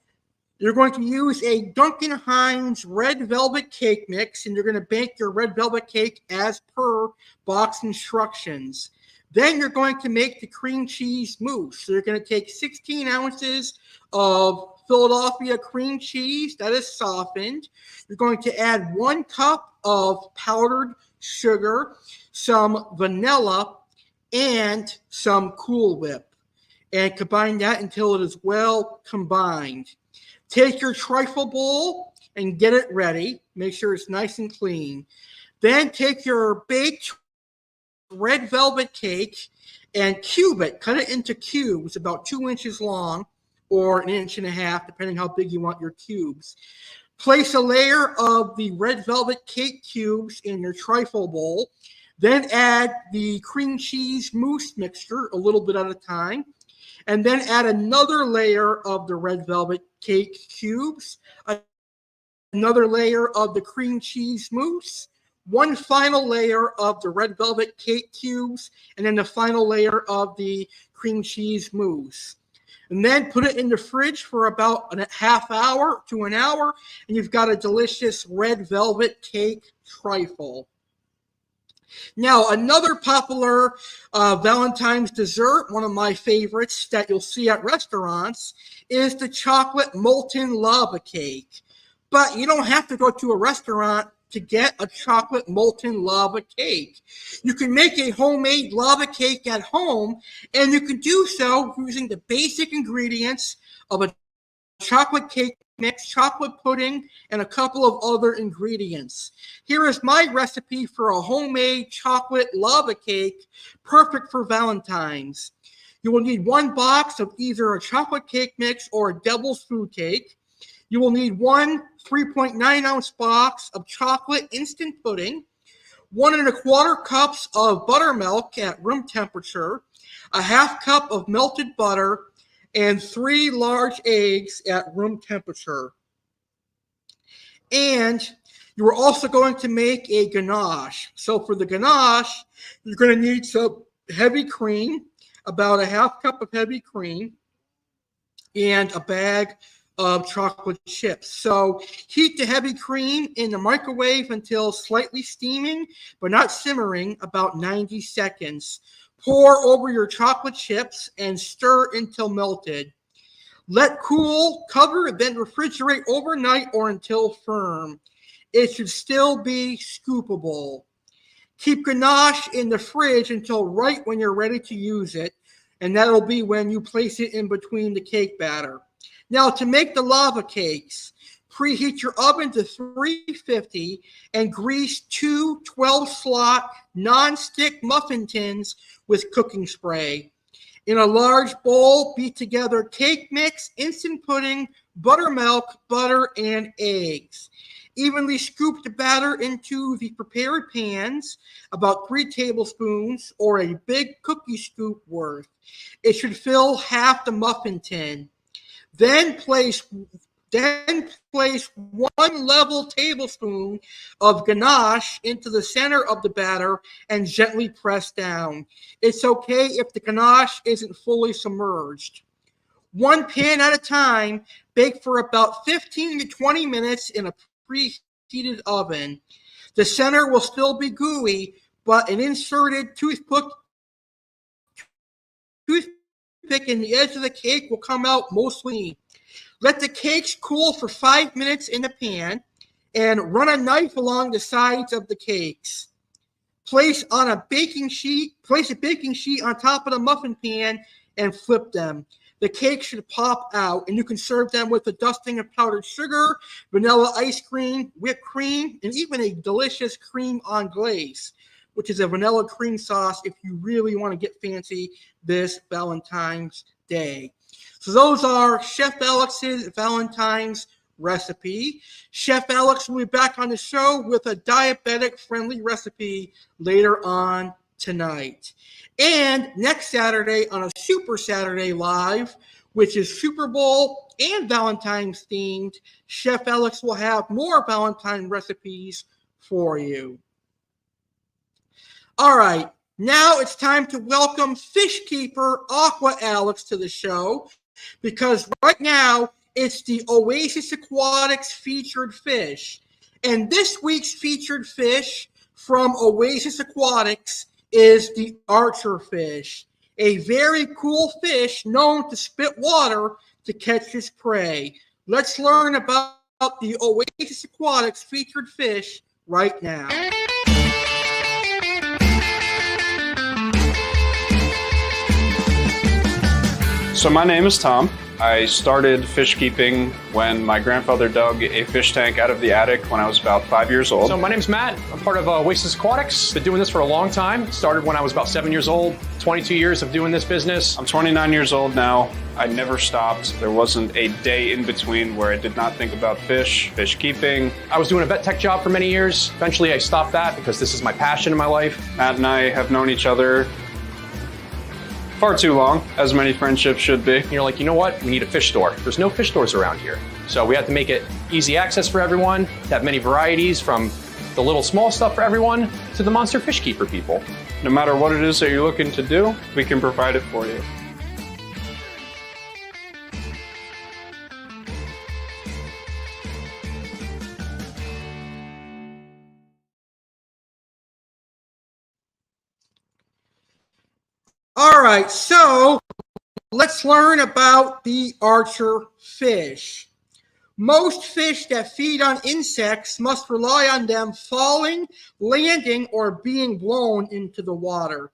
you're going to use a Duncan Hines red velvet cake mix, and you're going to bake your red velvet cake as per box instructions. Then you're going to make the cream cheese mousse. So you're going to take 16 ounces of Philadelphia cream cheese that is softened. You're going to add 1 cup of powdered sugar, some vanilla, and some Cool Whip. And combine that until it is well combined. Take your trifle bowl and get it ready. Make sure it's nice and clean. Then take your baked red velvet cake and cube it. Cut it into cubes about 2 inches long or 1.5 inches, depending how big you want your cubes. Place a layer of the red velvet cake cubes in your trifle bowl. Then add the cream cheese mousse mixture a little bit at a time. And then add another layer of the red velvet cake cubes, another layer of the cream cheese mousse, one final layer of the red velvet cake cubes, and then the final layer of the cream cheese mousse. And then put it in the fridge for about a half hour to an hour, and you've got a delicious red velvet cake trifle. Now, another popular Valentine's dessert, one of my favorites that you'll see at restaurants, is the chocolate molten lava cake. But you don't have to go to a restaurant to get a chocolate molten lava cake. You can make a homemade lava cake at home, and you can do so using the basic ingredients of a chocolate cake mix, chocolate pudding, and a couple of other ingredients. Here is my recipe for a homemade chocolate lava cake, perfect for Valentine's. You will need 1 box of either a chocolate cake mix or a devil's food cake. You will need 1 3.9-ounce box of chocolate instant pudding, 1 1/4 cups of buttermilk at room temperature, a 1/2 cup of melted butter, and 3 large eggs at room temperature. And you're also going to make a ganache. So for the ganache, you're going to need some heavy cream, about a 1/2 cup of heavy cream, and a bag of chocolate chips. So heat the heavy cream in the microwave until slightly steaming, but not simmering, about 90 seconds. Pour over your chocolate chips and stir until melted. Let cool, cover, then refrigerate overnight or until firm. It should still be scoopable. Keep ganache in the fridge until right when you're ready to use it, and that'll be when you place it in between the cake batter. Now, to make the lava cakes, preheat your oven to 350 and grease 2 12-slot non-stick muffin tins with cooking spray. In a large bowl, beat together cake mix, instant pudding, buttermilk, butter, and eggs. Evenly scoop the batter into the prepared pans, about 3 tablespoons or a big cookie scoop worth. It should fill half the muffin tin. Then place Then place 1 level tablespoon of ganache into the center of the batter and gently press down. It's okay if the ganache isn't fully submerged. 1 pan at a time, bake for about 15 to 20 minutes in a preheated oven. The center will still be gooey, but an inserted toothpick in the edge of the cake will come out mostly. Let the cakes cool for 5 minutes in the pan and run a knife along the sides of the cakes. Place a baking sheet on top of the muffin pan and flip them. The cake should pop out, and you can serve them with a dusting of powdered sugar, vanilla ice cream, whipped cream, and even a delicious creme anglaise, which is a vanilla cream sauce if you really want to get fancy this Valentine's Day. So those are Chef Alex's Valentine's recipe. Chef Alex will be back on the show with a diabetic-friendly recipe later on tonight. And next Saturday on a Super Saturday Live, which is Super Bowl and Valentine's themed, Chef Alex will have more Valentine recipes for you. All right, now it's time to welcome fish keeper Aqua Alex to the show, because right now it's the Oasis Aquatics featured fish. And this week's featured fish from Oasis Aquatics is the Archerfish, a very cool fish known to spit water to catch his prey. Let's learn about the Oasis Aquatics featured fish right now. So my name is Tom. I started fish keeping when my grandfather dug a fish tank out of the attic when I was about 5 years old. So my name's Matt. I'm part of Oasis Aquatics. Been doing this for a long time. Started when I was about 7 years old. 22 years of doing this business. I'm 29 years old now. I never stopped. There wasn't a day in between where I did not think about fish keeping. I was doing a vet tech job for many years. Eventually I stopped that because this is my passion in my life. Matt and I have known each other far too long, as many friendships should be. You're like, you know what? We need a fish store. There's no fish stores around here. So we had to make it easy access for everyone, to have many varieties from the little small stuff for everyone to the monster fish keeper people. No matter what it is that you're looking to do, we can provide it for you. All right, so let's learn about the Archerfish. Most fish that feed on insects must rely on them falling, landing, or being blown into the water.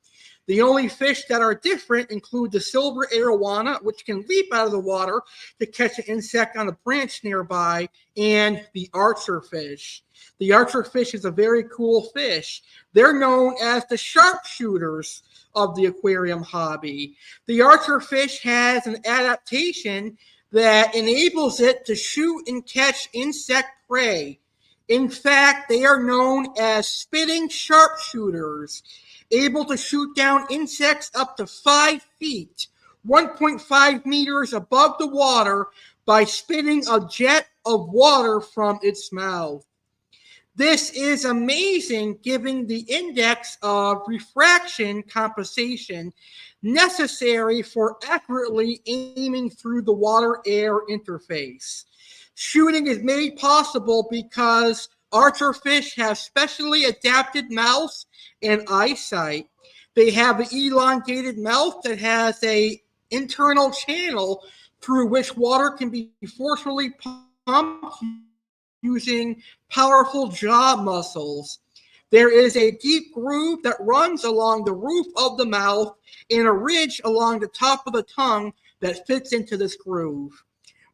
The only fish that are different include the silver arowana, which can leap out of the water to catch an insect on a branch nearby, and the Archerfish. The Archerfish is a very cool fish. They're known as the sharpshooters of the aquarium hobby. The Archerfish has an adaptation that enables it to shoot and catch insect prey. In fact, they are known as spitting sharpshooters, able to shoot down insects up to 5 feet, 1.5 meters above the water, by spitting a jet of water from its mouth. This is amazing, given the index of refraction compensation necessary for accurately aiming through the water-air interface. Shooting is made possible because Archerfish have specially adapted mouths and eyesight. They have an elongated mouth that has an internal channel through which water can be forcefully pumped using powerful jaw muscles. There is a deep groove that runs along the roof of the mouth and a ridge along the top of the tongue that fits into this groove.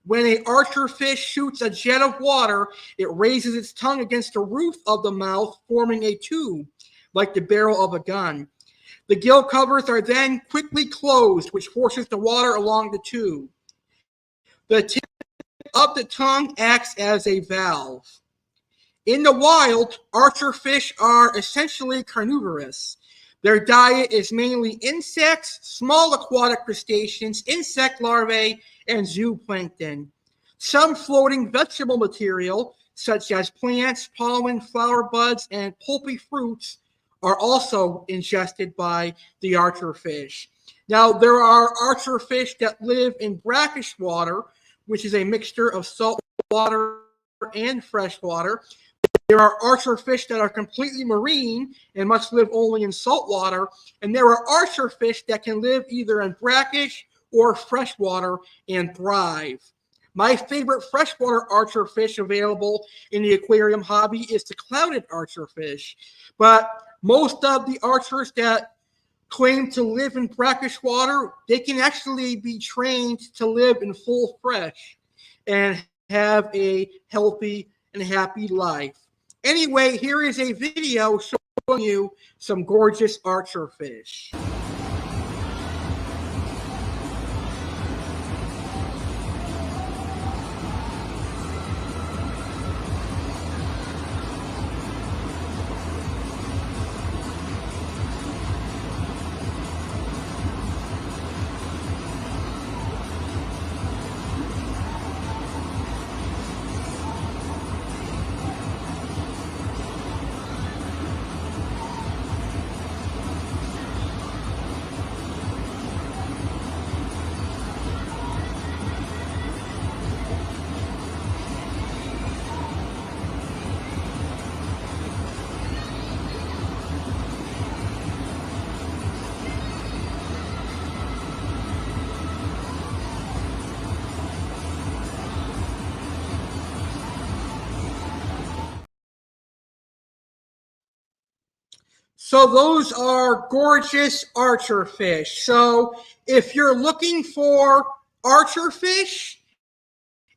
When an Archerfish shoots a jet of water, it raises its tongue against the roof of the mouth, forming a tube, like the barrel of a gun. The gill covers are then quickly closed, which forces the water along the tube. The tip of the tongue acts as a valve. In the wild, Archerfish are essentially carnivorous. Their diet is mainly insects, small aquatic crustaceans, insect larvae, and zooplankton. Some floating vegetable material, such as plants, pollen, flower buds, and pulpy fruits, are also ingested by the archerfish. Now, there are archerfish that live in brackish water, which is a mixture of salt water and fresh water. There are archerfish that are completely marine and must live only in salt water. And there are archerfish that can live either in brackish or freshwater and thrive. My favorite freshwater archerfish available in the aquarium hobby is the clouded archerfish. But most of the archers that claim to live in brackish water, they can actually be trained to live in full fresh and have a healthy and happy life. Anyway, here is a video showing you some gorgeous archerfish. So those are gorgeous archerfish. So if you're looking for archerfish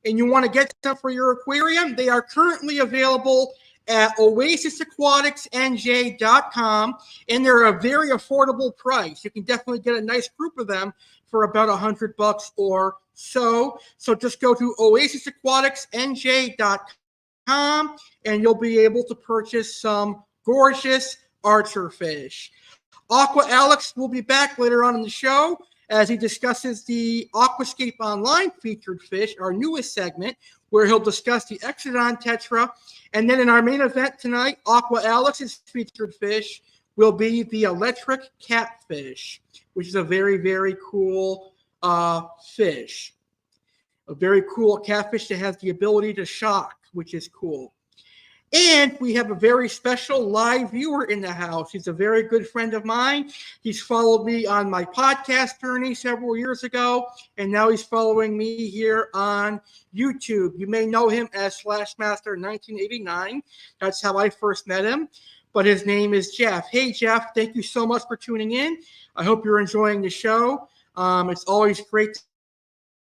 and you want to get some for your aquarium, they are currently available at oasisaquticsnj.com, and they're a very affordable price. You can definitely get a nice group of them for about $100 or so. So just go to oasisaquticsnj.com and you'll be able to purchase some gorgeous archerfish. Aqua Alex will be back later on in the show as he discusses the Aquascapeonline featured fish, our newest segment, where he'll discuss the Exodon Tetra. And then in our main event tonight, Aqua Alex's featured fish will be the electric catfish, which is a very, very cool fish. A very cool catfish that has the ability to shock, which is cool. And we have a very special live viewer in the house. He's a very good friend of mine. He's followed me on my podcast journey several years ago, and now he's following me here on YouTube. You may know him as Slashmaster1989. That's how I first met him, but his name is Jeff. Hey, Jeff, thank you so much for tuning in. I hope you're enjoying the show. It's always great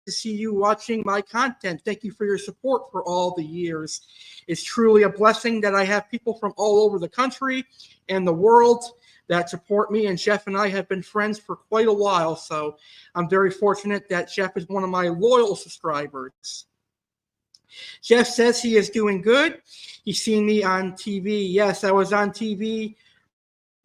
to see you watching my content. Thank you for your support for all the years. It's truly a blessing that I have people from all over the country and the world that support me, and Jeff and I have been friends for quite a while, so I'm very fortunate that Jeff is one of my loyal subscribers. Jeff says he is doing good. He's seen me on TV. Yes, I was on TV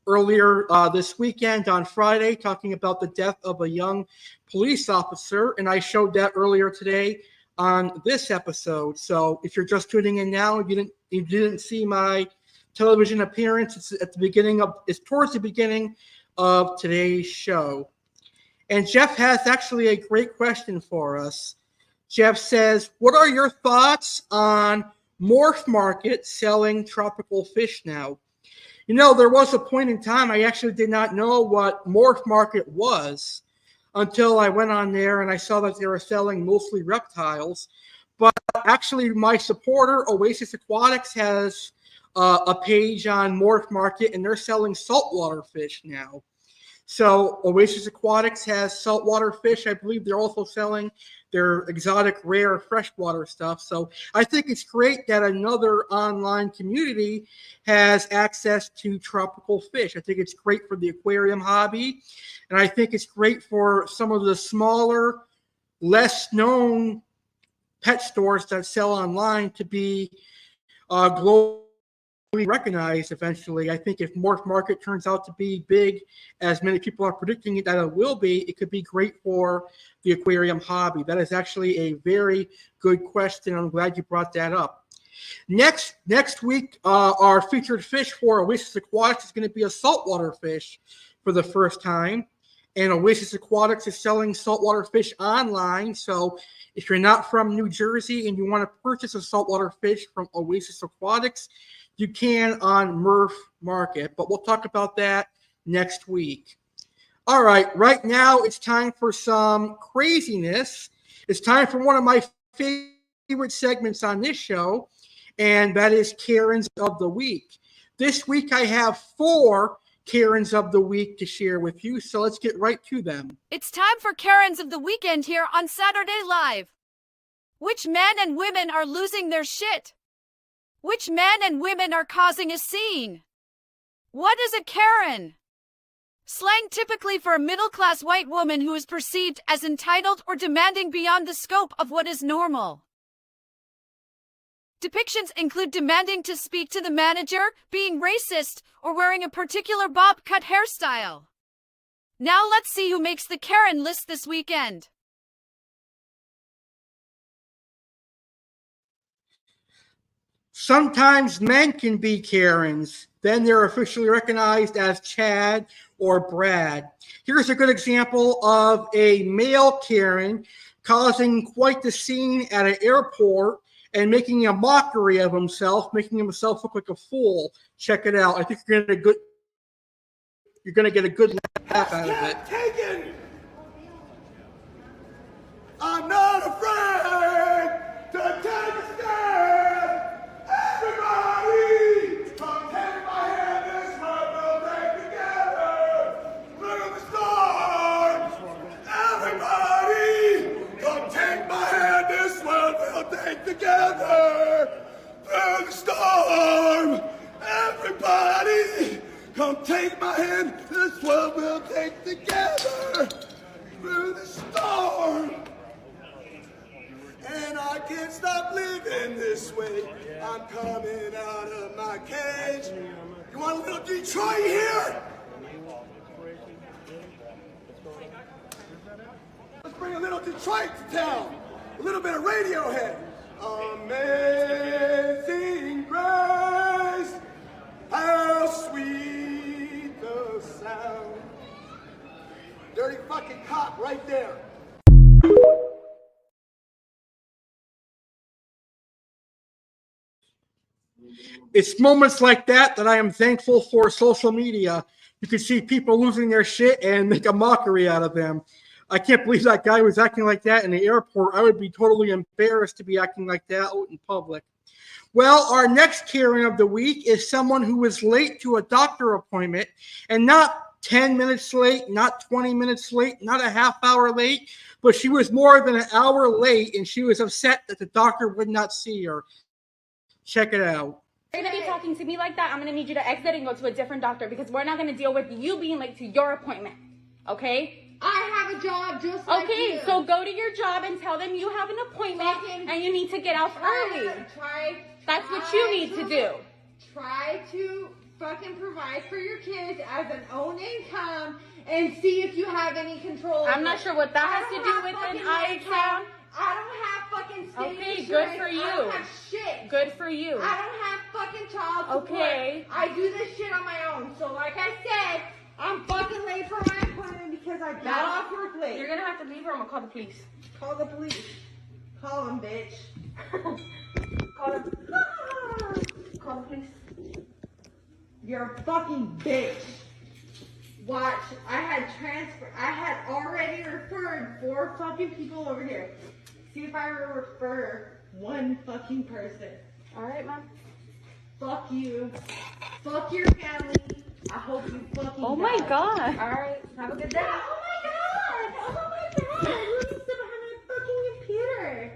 earlier this weekend on Friday talking about the death of a young police officer, and I showed that earlier today on this episode. So if you're just tuning in now, you didn't see my television appearance. It's towards the beginning of today's show. And Jeff has actually a great question for us. Jeff says, what are your thoughts on Morph Market selling tropical fish now? You know, there was a point in time I actually did not know what Morph Market was until I went on there and I saw that they were selling mostly reptiles. But actually, my supporter, Oasis Aquatics, has a page on Morph Market, and they're selling saltwater fish now. So Oasis Aquatics has saltwater fish. I believe they're also selling their exotic, rare freshwater stuff. So I think it's great that another online community has access to tropical fish. I think it's great for the aquarium hobby. And I think it's great for some of the smaller, less known pet stores that sell online to be global be recognized eventually. I think if morph market turns out to be big, as many people are predicting it that it will be, it could be great for the aquarium hobby. That is actually a very good question. I'm glad you brought that up. Next week, our featured fish for Oasis Aquatics is going to be a saltwater fish for the first time. And Oasis Aquatics is selling saltwater fish online. So if you're not from New Jersey and you want to purchase a saltwater fish from Oasis Aquatics, you can on Murph Market. But we'll talk about that next week. All right now it's time for some craziness. It's time for one of my favorite segments on this show, and that is Karens of the Week. This week I have 4 Karens of the Week to share with you, so let's get right to them. It's time for Karens of the Weekend here on Saturday Live. Which men and women are losing their shit? Which men and women are causing a scene? What is a Karen? Slang typically for a middle-class white woman who is perceived as entitled or demanding beyond the scope of what is normal. Depictions include demanding to speak to the manager, being racist, or wearing a particular bob-cut hairstyle. Now let's see who makes the Karen list this weekend. Sometimes men can be Karens. Then they're officially recognized as Chad or Brad. Here's a good example of a male Karen causing quite the scene at an airport and making a mockery of himself, making himself look like a fool. Check it out. I think you're gonna get a good laugh out of it. Taken. I'm not afraid to take a stand. Everybody, come take my hand. This one we'll take together. Look at the stars. Everybody, come take my hand. This one we'll take together. Through the storm. Everybody, come take my hand. This one we'll take together. Through the storm. And I can't stop living this way. I'm coming out of my cage. You want a little Detroit here? Let's bring a little Detroit to town. A little bit of Radiohead. Amazing grace, how sweet the sound. Dirty fucking cop right there. It's moments like that I am thankful for social media. You can see people losing their shit and make a mockery out of them. I can't believe that guy was acting like that in the airport. I would be totally embarrassed to be acting like that out in public. Well, our next Karen of the week is someone who was late to a doctor appointment, and not 10 minutes late, not 20 minutes late, not a half hour late, but she was more than an hour late, and she was upset that the doctor would not see her. Check it out. You're going to be talking to me like that, I'm going to need you to exit and go to a different doctor because we're not going to deal with you being late to your appointment, okay? I have a job just like you. Okay, so go to your job and tell them you have an appointment and you need to get out early. That's what you need to do. Try to fucking provide for your kids as an own income and see if you have any control. I'm not sure what that has to do with an iCloud. I don't have fucking state Okay, insurance. good for you. I don't have shit. Good for you. I don't have fucking child support. Okay. I do this shit on my own. So like I said, I'm fucking late for my appointment because I got off work late. You're gonna have to leave or I'm gonna call the police. Call the police. Call them, bitch. Call the police. You're a fucking bitch. Watch, I had already referred 4 fucking people over here. See if I refer 1 fucking person. Alright, Mom. Fuck you. Fuck your family. I hope you fucking Oh my die. god. Alright, have a good day. Oh my god. Oh my god. Who needs to behind my fucking computer?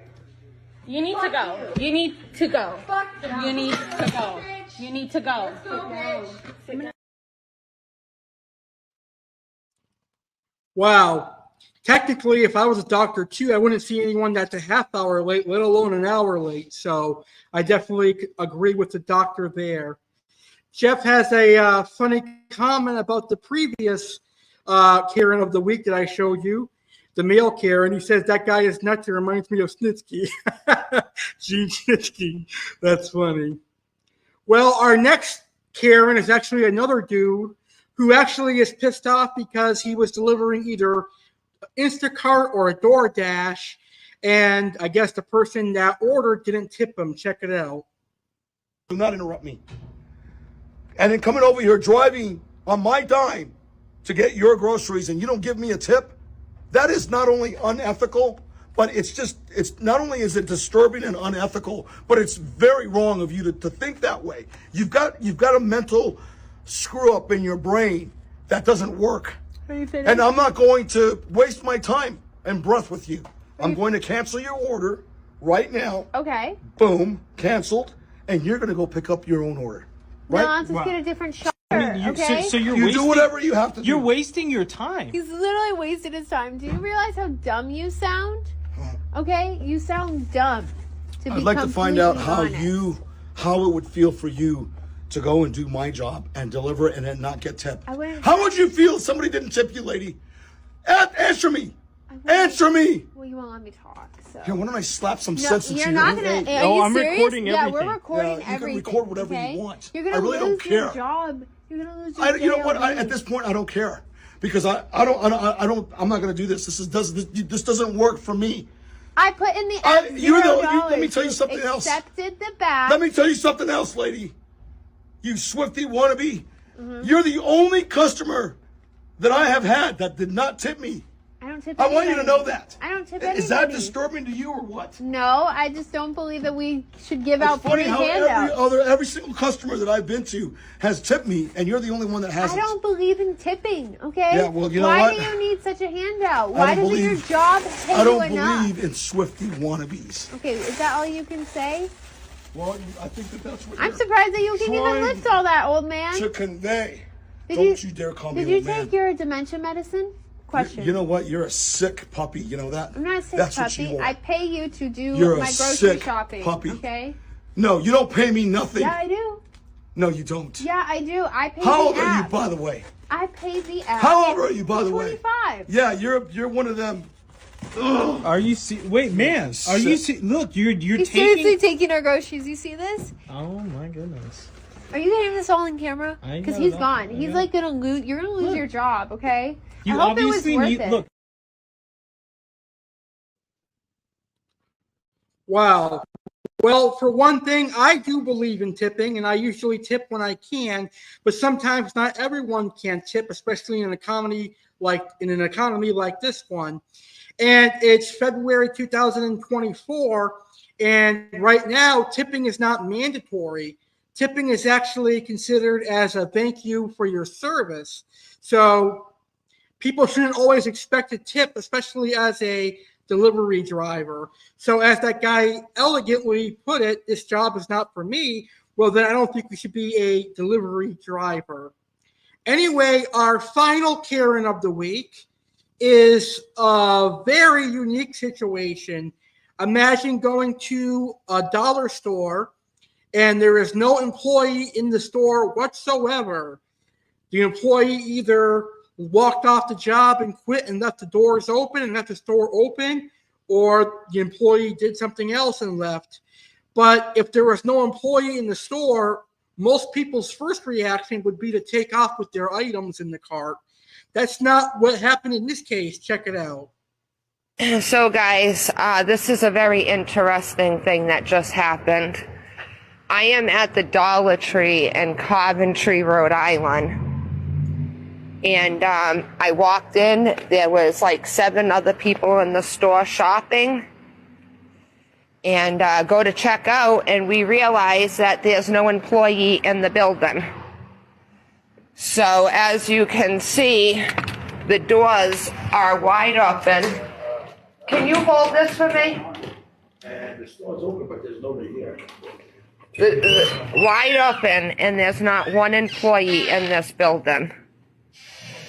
You need Fuck to go. You need to go. Fuck them. You need to go. Bitch. You need to go. Let's go, bitch. Sit down. Wow. Technically, if I was a doctor too, I wouldn't see anyone that's a half hour late, let alone an hour late. So I definitely agree with the doctor there. Jeff has a funny comment about the previous Karen of the week that I showed you, the male Karen. He says that guy is nuts. It reminds me of Snitsky. Gene Snitsky. That's funny. Well, our next Karen is actually another dude who actually is pissed off because he was delivering either Instacart or a DoorDash, and I guess the person that ordered didn't tip him. Check it out. Do not interrupt me. And then coming over here driving on my dime to get your groceries and you don't give me a tip, that is not only unethical, but it's not only is it disturbing and unethical, but it's very wrong of you to think that way. You've got a mental screw up in your brain that doesn't work. And I'm not going to waste my time and breath with you. I'm going to cancel your order right now. Okay. Boom, canceled, and you're going to go pick up your own order. Right? No, I'll just get a different shot. Okay. So you do whatever you have to do. You're wasting your time. He's literally wasted his time. Do you realize how dumb you sound? Okay, you sound dumb. I'd like to find out how it would feel for you to go and do my job and deliver it and then not get tipped. How would you feel if somebody didn't tip you, lady? Answer me. Answer me. Well, you won't let me talk. So. Here, why don't I slap some sense into you? You're not gonna. Oh, I'm recording everything. Yeah, we're recording everything. You can record whatever you want. You're gonna I really lose don't care. your job. You're gonna lose your You know what? At this point, I don't care because I'm not gonna do this. This doesn't work for me. I put in the $0. Let me tell you something else. Accepted the bag. Let me tell you something else, lady. You Swiftie wannabe. You're the only customer that I have had that did not tip me. I don't tip I want you anybody. to know that. I don't tip anybody. Is that disturbing to you or what? No, I just don't believe that we should give out funny free how handouts. every single customer that I've been to has tipped me, and you're the only one that hasn't. I don't believe in tipping, okay? Yeah, well, you know Why what? do you need such a handout? Why doesn't your job pay I don't you enough? believe in Swiftie wannabes. Okay, is that all you can say? Well, I think that's what I'm surprised that you can even lift all that, old man. to convey. Don't you dare call me Did you old man. take your dementia medicine? Question. You know what? You're a sick puppy. You know that? I'm not a sick That's what puppy. you are. I pay you to do You're my a grocery sick shopping. puppy. Okay? No, you don't pay me nothing. Yeah, I do. No, you don't. Yeah, I do. I pay How the old are you, app. by the way? I pay the app. How old are you, by the way? 25. Yeah, you're one of them. Ugh. Are you wait, man? Are you look? You're He's taking. seriously taking our groceries. You see this? Oh my goodness. Are you getting this all on camera? I Because got he's it all. gone. He's like gonna lose. You're gonna lose your job. Okay? You I hope it was obviously worth need. it. Look. Wow. Well, for one thing, I do believe in tipping, and I usually tip when I can, but sometimes not everyone can tip, especially in an economy like this one. And it's February 2024, and right now, tipping is not mandatory. Tipping is actually considered as a thank you for your service. So people shouldn't always expect a tip, especially as a delivery driver. So as that guy elegantly put it, this job is not for me. Well, then I don't think we should be a delivery driver. Anyway, our final Karen of the week is a very unique situation. Imagine going to a dollar store and there is no employee in the store whatsoever. The employee either walked off the job and quit and left the doors open and left the store open, or the employee did something else and left. But if there was no employee in the store, most people's first reaction would be to take off with their items in the cart. That's not what happened in this case. Check it out. So guys, this is a very interesting thing that just happened. I am at the Dollar Tree in Coventry, Rhode Island. And I walked in, there was like 7 other people in the store shopping. And go to check out, and we realize that there's no employee in the building. So as you can see, the doors are wide open. Can you hold this for me? The store's open, but there's nobody here. Wide open, and there's not one employee in this building.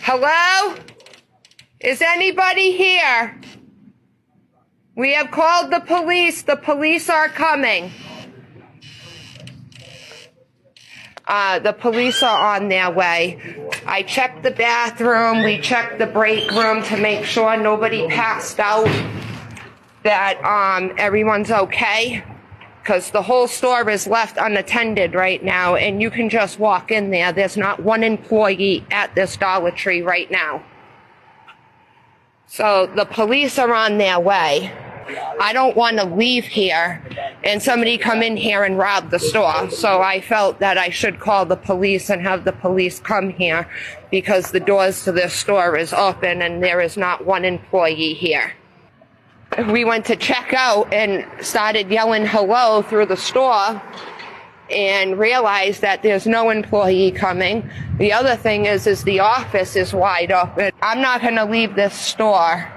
Hello? Is anybody here? We have called the police. The police are coming. The police are on their way. I checked the bathroom. We checked the break room to make sure nobody passed out, that everyone's okay, because the whole store is left unattended right now, and you can just walk in there. There's not one employee at this Dollar Tree right now. So the police are on their way. I don't want to leave here and somebody come in here and rob the store. So I felt that I should call the police and have the police come here, because the doors to this store is open and there is not one employee here. We went to check out and started yelling hello through the store and realized that there's no employee coming. The other thing is the office is wide open. I'm not going to leave this store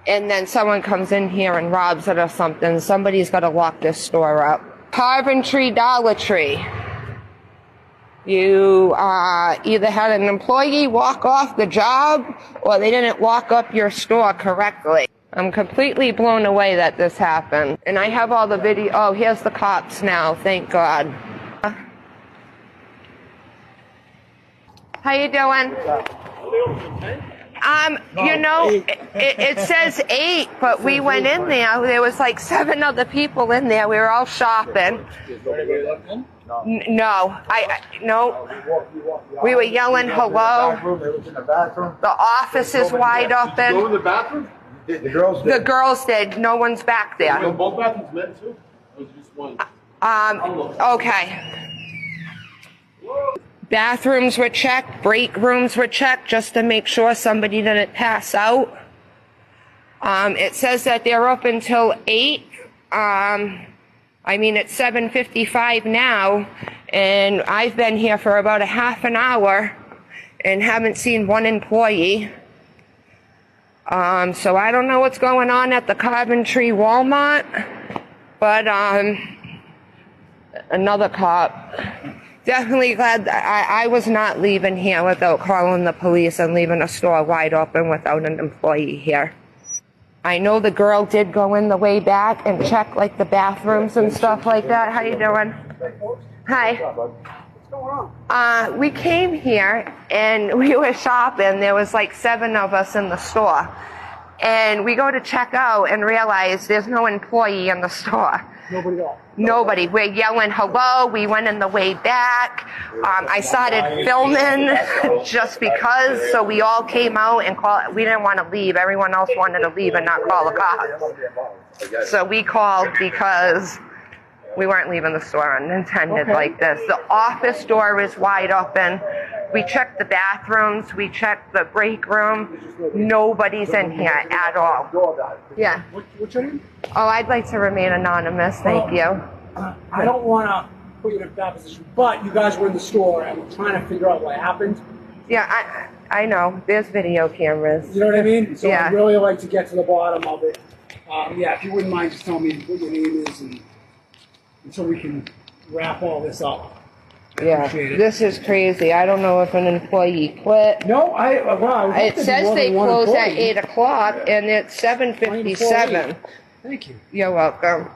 and then someone comes in here and robs it or something. Somebody's got to lock this store up. Carpentry Dollar Tree. You either had an employee walk off the job or they didn't lock up your store correctly. I'm completely blown away that this happened. And I have all the video. Oh, here's the cops now, thank God. How you doing? You know, it says 8, but we went in there. There was like 7 other people in there. We were all shopping. No, no. We were yelling hello. The office is wide open. Go in the bathroom? The girls did. The girls did. No one's back there. So both bathrooms men too? Or was it just one? Okay. Bathrooms were checked, break rooms were checked just to make sure somebody didn't pass out. It says that they're up until 8. I mean, it's 7:55 now, and I've been here for about a half an hour and haven't seen one employee. So I don't know what's going on at the Coventry Walmart, but another cop. Definitely glad that I was not leaving here without calling the police and leaving a store wide open without an employee here. I know the girl did go in the way back and check like the bathrooms and stuff like that. How you doing? Hi. We came here and we were shopping. There was like 7 of us in the store. And we go to check out and realize there's no employee in the store. Nobody else. Nobody. We're yelling hello. We went in the way back. I started filming just because, so we all came out and called. We didn't want to leave. Everyone else wanted to leave and not call the cops. So we called because we weren't leaving the store unattended like this. The office door is wide open. We checked the bathrooms. We checked the break room. Nobody's in here at all. Yeah. What's your name? Oh, I'd like to remain anonymous. Thank you. I don't want to put you in a bad position, but you guys were in the store and we're trying to figure out what happened. Yeah, I know. There's video cameras. You know what I mean? So yeah. I'd really like to get to the bottom of it. Yeah, if you wouldn't mind just telling me what your name is and so we can wrap all this up. Yeah, this is crazy. I don't know if an employee quit. No, it says they close at 8 o'clock and it's 7:57. Thank you. You're welcome.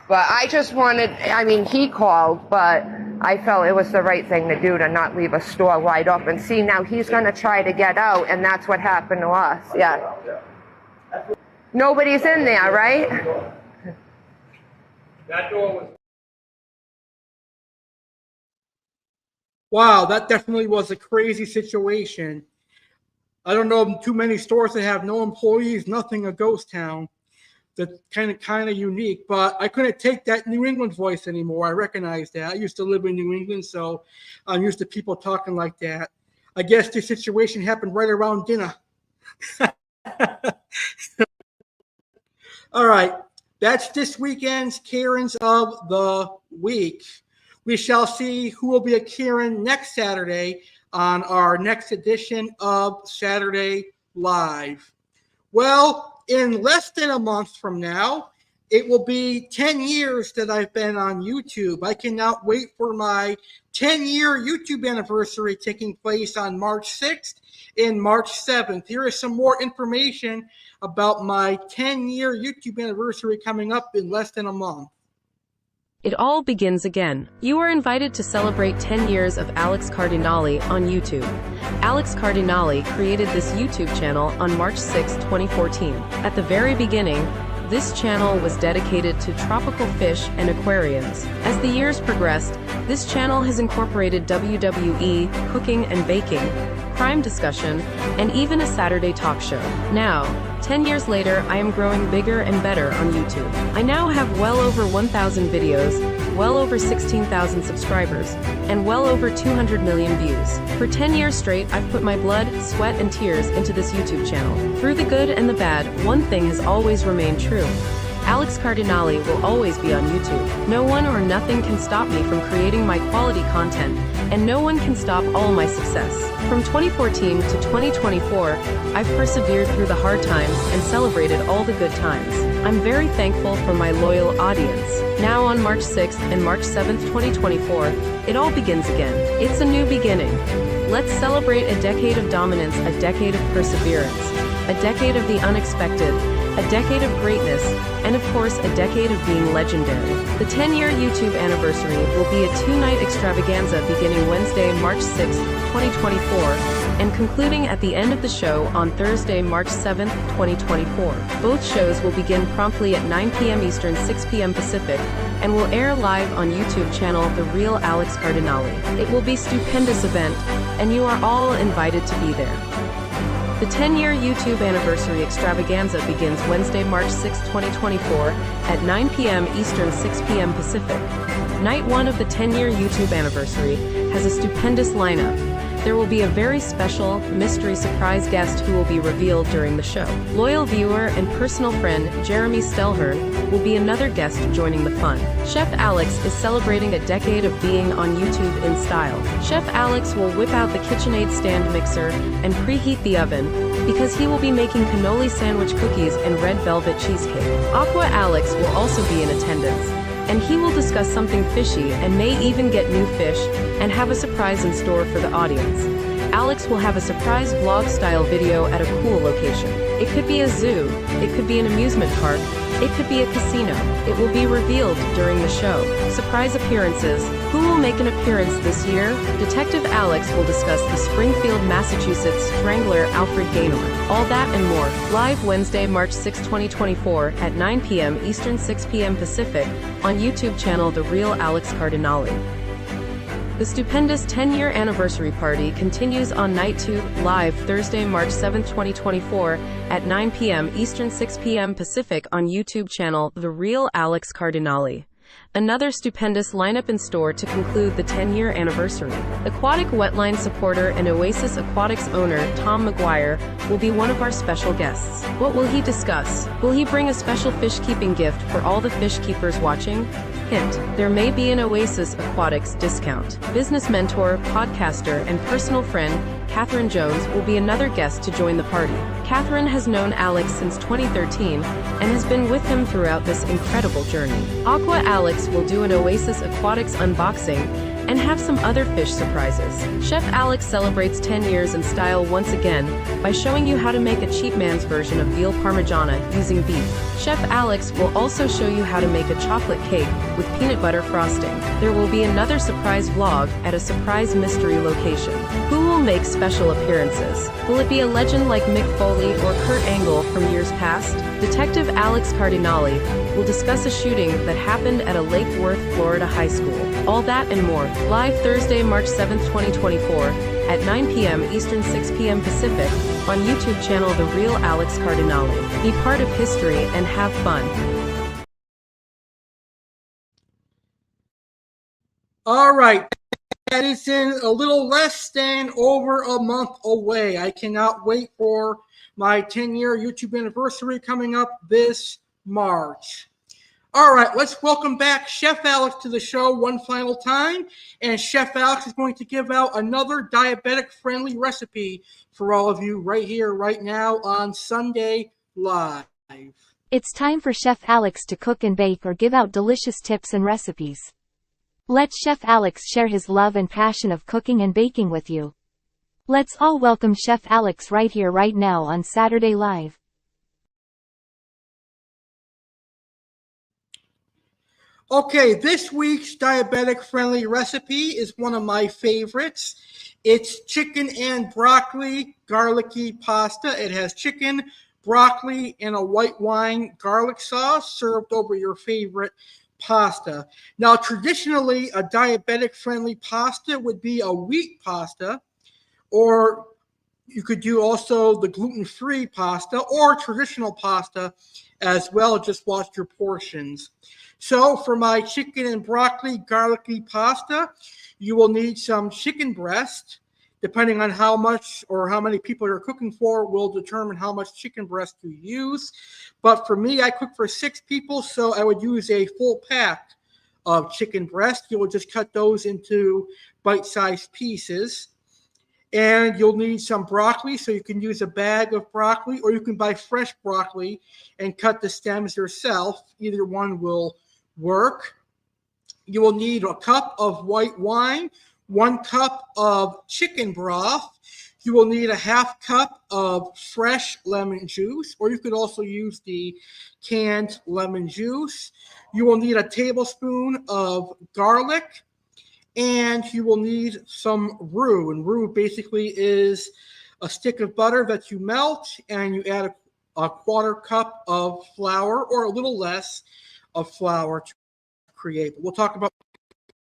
But I just wanted, I mean, he called, but I felt it was the right thing to do to not leave a store wide open. See, now he's going to try to get out, and that's what happened to us. Yeah. Nobody's in there, right? That door was. Wow, that definitely was a crazy situation. I don't know of too many stores that have no employees, nothing, a ghost town. That's kind of unique, but I couldn't take that New England voice anymore. I recognize that. I used to live in New England, so I'm used to people talking like that. I guess this situation happened right around dinner. All right, that's this weekend's Karens of the Week. We shall see who will be a Karen next Saturday on our next edition of Saturday Live. Well, in less than a month from now, it will be 10 years that I've been on YouTube. I cannot wait for my 10-year YouTube anniversary taking place on March 6th and March 7th. Here is some more information about my 10-year YouTube anniversary coming up in less than a month. It all begins again. You are invited to celebrate 10 years of Alex Cardinale on YouTube. Alex Cardinale created this YouTube channel on March 6, 2014. At the very beginning, this channel was dedicated to tropical fish and aquariums. As the years progressed, this channel has incorporated WWE, cooking and baking, crime discussion, and even a Saturday talk show. Now, 10 years later, I am growing bigger and better on YouTube. I now have well over 1,000 videos, well over 16,000 subscribers, and well over 200 million views. For 10 years straight, I've put my blood, sweat, and tears into this YouTube channel. Through the good and the bad, one thing has always remained true. Alex Cardinale will always be on YouTube. No one or nothing can stop me from creating my quality content, and no one can stop all my success. From 2014 to 2024, I've persevered through the hard times and celebrated all the good times. I'm very thankful for my loyal audience. Now on March 6th and March 7th, 2024, it all begins again. It's a new beginning. Let's celebrate a decade of dominance, a decade of perseverance, a decade of the unexpected, a decade of greatness, and of course a decade of being legendary. The 10-year YouTube anniversary will be a 2-night extravaganza beginning Wednesday, March 6, 2024, and concluding at the end of the show on Thursday, March 7, 2024. Both shows will begin promptly at 9 p.m. Eastern, 6 p.m. Pacific, and will air live on YouTube channel The Real Alex Cardinale. It will be a stupendous event, and you are all invited to be there. The 10-year YouTube anniversary extravaganza begins Wednesday, March 6, 2024, at 9 p.m. Eastern, 6 p.m. Pacific. Night 1 of the 10-year YouTube anniversary has a stupendous lineup. There will be a very special, mystery surprise guest who will be revealed during the show. Loyal viewer and personal friend Jeremy Stelhern will be another guest joining the fun. Chef Alex is celebrating a decade of being on YouTube in style. Chef Alex will whip out the KitchenAid stand mixer and preheat the oven, because he will be making cannoli sandwich cookies and red velvet cheesecake. Aqua Alex will also be in attendance, and he will discuss something fishy and may even get new fish and have a surprise in store for the audience. Alex will have a surprise vlog-style video at a cool location. It could be a zoo, it could be an amusement park, it could be a casino. It will be revealed during the show. Surprise appearances. Who will make an appearance this year? Detective Alex will discuss the Springfield, Massachusetts strangler Alfred Gaynor. All that and more. Live Wednesday, March 6, 2024 at 9 p.m. Eastern, 6 p.m. Pacific on YouTube channel The Real Alex Cardinale. The stupendous 10-year anniversary party continues on Night 2, live Thursday, March 7, 2024, at 9 p.m. Eastern, 6 p.m. Pacific on YouTube channel The Real Alex Cardinale. Another stupendous lineup in store to conclude the 10-year anniversary. Aquatic wetline supporter and Oasis Aquatics owner Tom McGuire will be one of our special guests. What will he discuss? Will he bring a special fish keeping gift for all the fish keepers watching? Hint, there may be an Oasis Aquatics discount. Business mentor, podcaster, and personal friend Catherine Jones will be another guest to join the party. Catherine has known Alex since 2013 and has been with him throughout this incredible journey. Aqua Alex will do an Oasis Aquatics unboxing and have some other fish surprises. Chef Alex celebrates 10 years in style once again by showing you how to make a cheap man's version of veal parmigiana using beef. Chef Alex will also show you how to make a chocolate cake with peanut butter frosting. There will be another surprise vlog at a surprise mystery location. Who will make special appearances? Will it be a legend like Mick Foley or Kurt Angle from years past? Detective Alex Cardinale will discuss a shooting that happened at a Lake Worth, Florida high school. All that and more. Live Thursday, March 7th, 2024 at 9 p.m. Eastern, 6 p.m. Pacific on YouTube channel The Real Alex Cardinale. Be part of history and have fun. All right. That is in a little less than over a month away. I cannot wait for my 10-year YouTube anniversary coming up this March. All right, let's welcome back Chef Alex to the show one final time. And Chef Alex is going to give out another diabetic-friendly recipe for all of you right here, right now on Sunday Live. It's time for Chef Alex to cook and bake or give out delicious tips and recipes. Let Chef Alex share his love and passion of cooking and baking with you. Let's all welcome Chef Alex right here, right now on Saturday Live. Okay, this week's diabetic-friendly recipe is one of my favorites. It's chicken and broccoli garlicky pasta. It has chicken, broccoli, and a white wine garlic sauce served over your favorite pasta. Now, traditionally, a diabetic-friendly pasta would be a wheat pasta, or you could do also the gluten-free pasta or traditional pasta as well. Just watch your portions. So for my chicken and broccoli garlicky pasta, you will need some chicken breast. Depending on how much or how many people you're cooking for will determine how much chicken breast you use. But for me, I cook for 6 people, so I would use a full pack of chicken breast. You will just cut those into bite-sized pieces. And you'll need some broccoli, so you can use a bag of broccoli, or you can buy fresh broccoli and cut the stems yourself. Either one will work. You will need a cup of white wine, 1 cup of chicken broth. You will need a half cup of fresh lemon juice, or you could also use the canned lemon juice. You will need a tablespoon of garlic, and you will need some roux. And roux basically is a stick of butter that you melt, and you add a 1/4 cup of flour, or a little less of flour to create. We'll talk about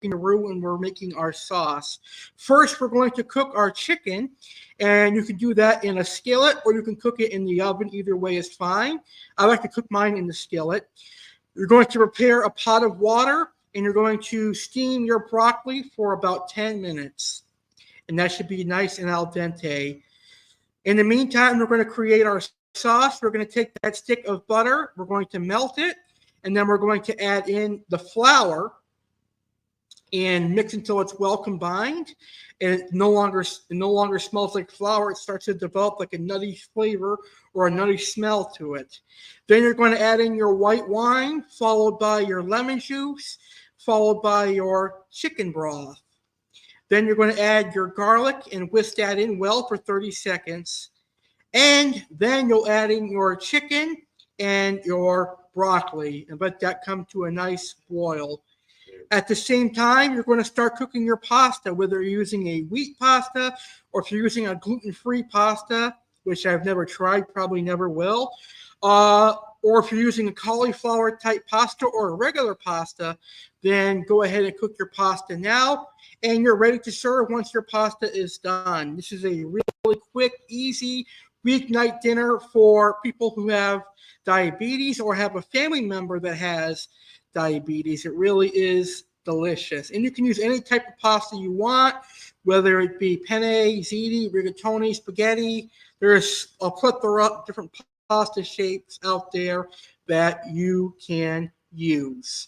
the roux when we're making our sauce. First, we're going to cook our chicken, and you can do that in a skillet, or you can cook it in the oven. Either way is fine. I like to cook mine in the skillet. You're going to prepare a pot of water, and you're going to steam your broccoli for about 10 minutes. And that should be nice and al dente. In the meantime, we're going to create our sauce. We're going to take that stick of butter, we're going to melt it, and then we're going to add in the flour and mix until it's well combined. And it no longer smells like flour. It starts to develop like a nutty flavor or a nutty smell to it. Then you're going to add in your white wine, followed by your lemon juice, followed by your chicken broth. Then you're going to add your garlic and whisk that in well for 30 seconds. And then you'll add in your chicken and your broccoli and let that come to a nice boil. At the same time, you're going to start cooking your pasta, whether you're using a wheat pasta or if you're using a gluten-free pasta, which I've never tried, probably never will, or if you're using a cauliflower-type pasta or a regular pasta, then go ahead and cook your pasta now, and you're ready to serve once your pasta is done. This is a really quick, easy weeknight dinner for people who have diabetes or have a family member that has diabetes. It really is delicious. And you can use any type of pasta you want, whether it be penne, ziti, rigatoni, spaghetti. There's a plethora of different pasta shapes out there that you can use.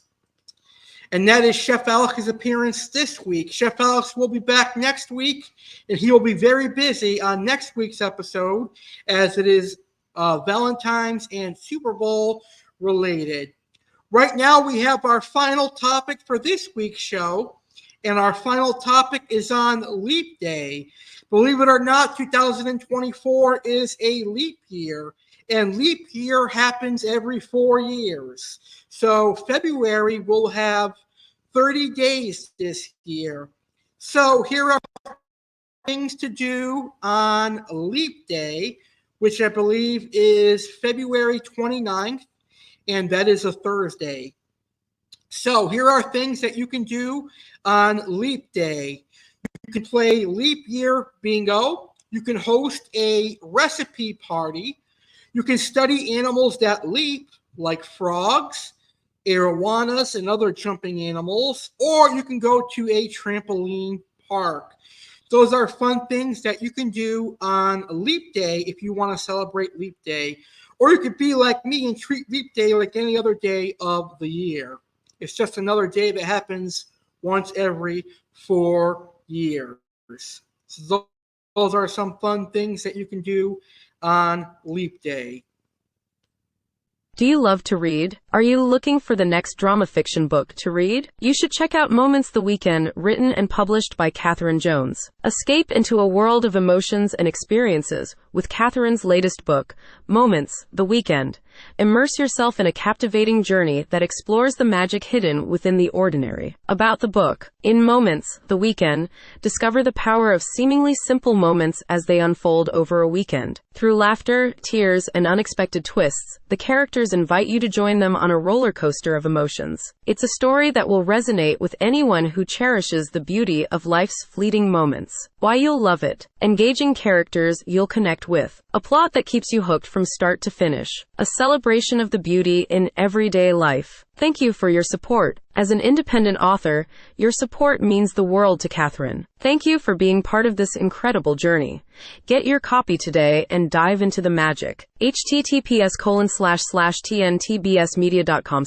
And that is Chef Alex's appearance this week. Chef Alex will be back next week, and he will be very busy on next week's episode, as it is Valentine's and Super Bowl related. Right now, we have our final topic for this week's show, and our final topic is on Leap Day. Believe it or not, 2024 is a leap year, and leap year happens every 4 years. So February will have 30 days this year. So here are things to do on Leap Day, which I believe is February 29th. And that is a Thursday. So here are things that you can do on Leap Day. You can play Leap Year Bingo. You can host a recipe party. You can study animals that leap, like frogs, arowanas, and other jumping animals. Or you can go to a trampoline park. Those are fun things that you can do on Leap Day if you want to celebrate Leap Day. Or you could be like me and treat Leap Day like any other day of the year. It's just another day that happens once every 4 years. So those are some fun things that you can do on Leap Day. Do you love to read? Are you looking for the next drama fiction book to read? You should check out Moments the Weekend, written and published by Katherine Jones. Escape into a world of emotions and experiences with Katherine's latest book, Moments the Weekend. Immerse yourself in a captivating journey that explores the magic hidden within the ordinary. About the book. In Moments the Weekend, discover the power of seemingly simple moments as they unfold over a weekend. Through laughter, tears, and unexpected twists, the characters invite you to join them on a roller coaster of emotions. It's a story that will resonate with anyone who cherishes the beauty of life's fleeting moments. Why you'll love it. Engaging characters you'll connect with. A plot that keeps you hooked from start to finish. A celebration of the beauty in everyday life. Thank you for your support. As an independent author, your support means the world to Katherine. Thank you for being part of this incredible journey. Get your copy today and dive into the magic. https://tntbsmedia.com/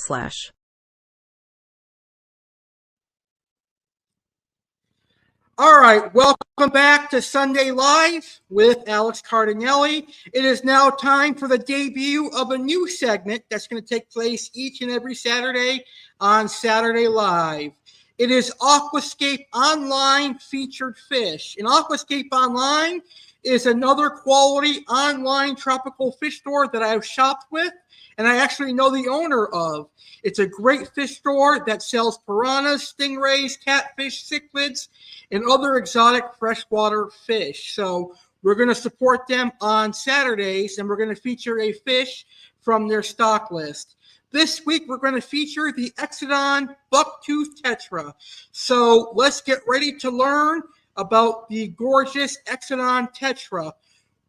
All right, welcome back to Sunday Live with Alex Cardinale. It is now time for the debut of a new segment that's going to take place each and every Saturday on Saturday Live. It is Aquascapeonline featured fish. And Aquascapeonline is another quality online tropical fish store that I've shopped with, and I actually know the owner of. It's a great fish store that sells piranhas, stingrays, catfish, cichlids, and other exotic freshwater fish. So we're going to support them on Saturdays, and we're going to feature a fish from their stock list. This week, we're going to feature the Exodon bucktooth Tetra. So let's get ready to learn about the gorgeous Exodon Tetra,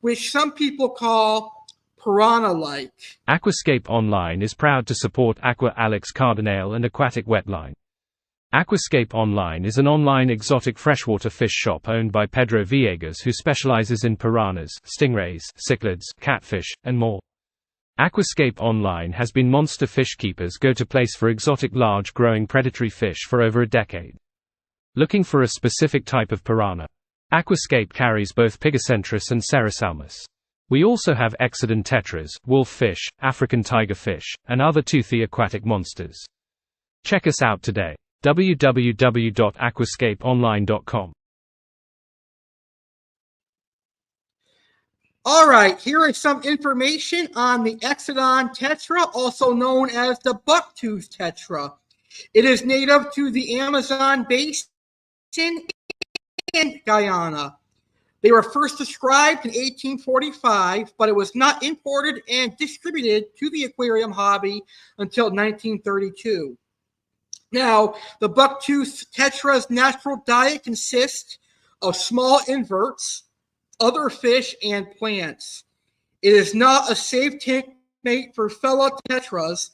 which some people call piranha-like. Aquascapeonline is proud to support Aqua Alex Cardinale and Aquatic Wetline. Aquascapeonline is an online exotic freshwater fish shop owned by Pedro Villegas, who specializes in piranhas, stingrays, cichlids, catfish, and more. Aquascapeonline has been monster fish keepers' go-to place for exotic large growing predatory fish for over a decade. Looking for a specific type of piranha? Aquascape carries both Pygocentris and Cerasalmus. We also have Exodon tetras, wolf fish, African tiger fish, and other toothy aquatic monsters. Check us out today. www.aquascapeonline.com. All right, here is some information on the Exodon Tetra, also known as the bucktooth Tetra. It is native to the Amazon basin and Guyana. They were first described in 1845, but it was not imported and distributed to the aquarium hobby until 1932. Now, the bucktooth Tetra's natural diet consists of small inverts, other fish, and plants. It is not a safe tank mate for fellow tetras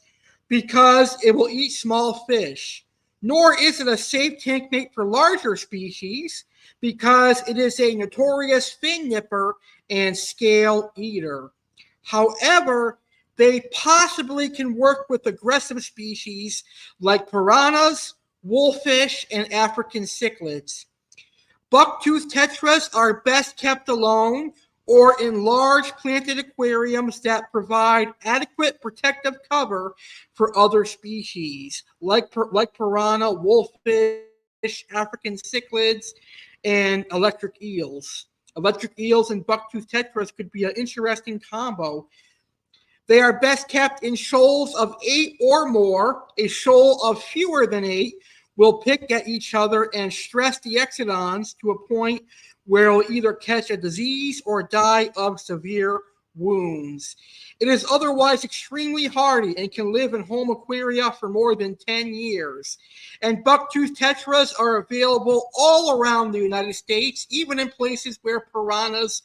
because it will eat small fish, nor is it a safe tank mate for larger species because it is a notorious fin nipper and scale eater. However, they possibly can work with aggressive species like piranhas, wolffish, and African cichlids. Bucktooth tetras are best kept alone or in large planted aquariums that provide adequate protective cover for other species like piranha, wolffish, African cichlids, and electric eels. Electric eels and bucktooth tetras could be an interesting combo. They are best kept in shoals of 8 or more. A shoal of fewer than 8 will pick at each other and stress the exodons to a point where it will either catch a disease or die of severe wounds. It is otherwise extremely hardy and can live in home aquaria for more than 10 years. And bucktooth tetras are available all around the United States, even in places where piranhas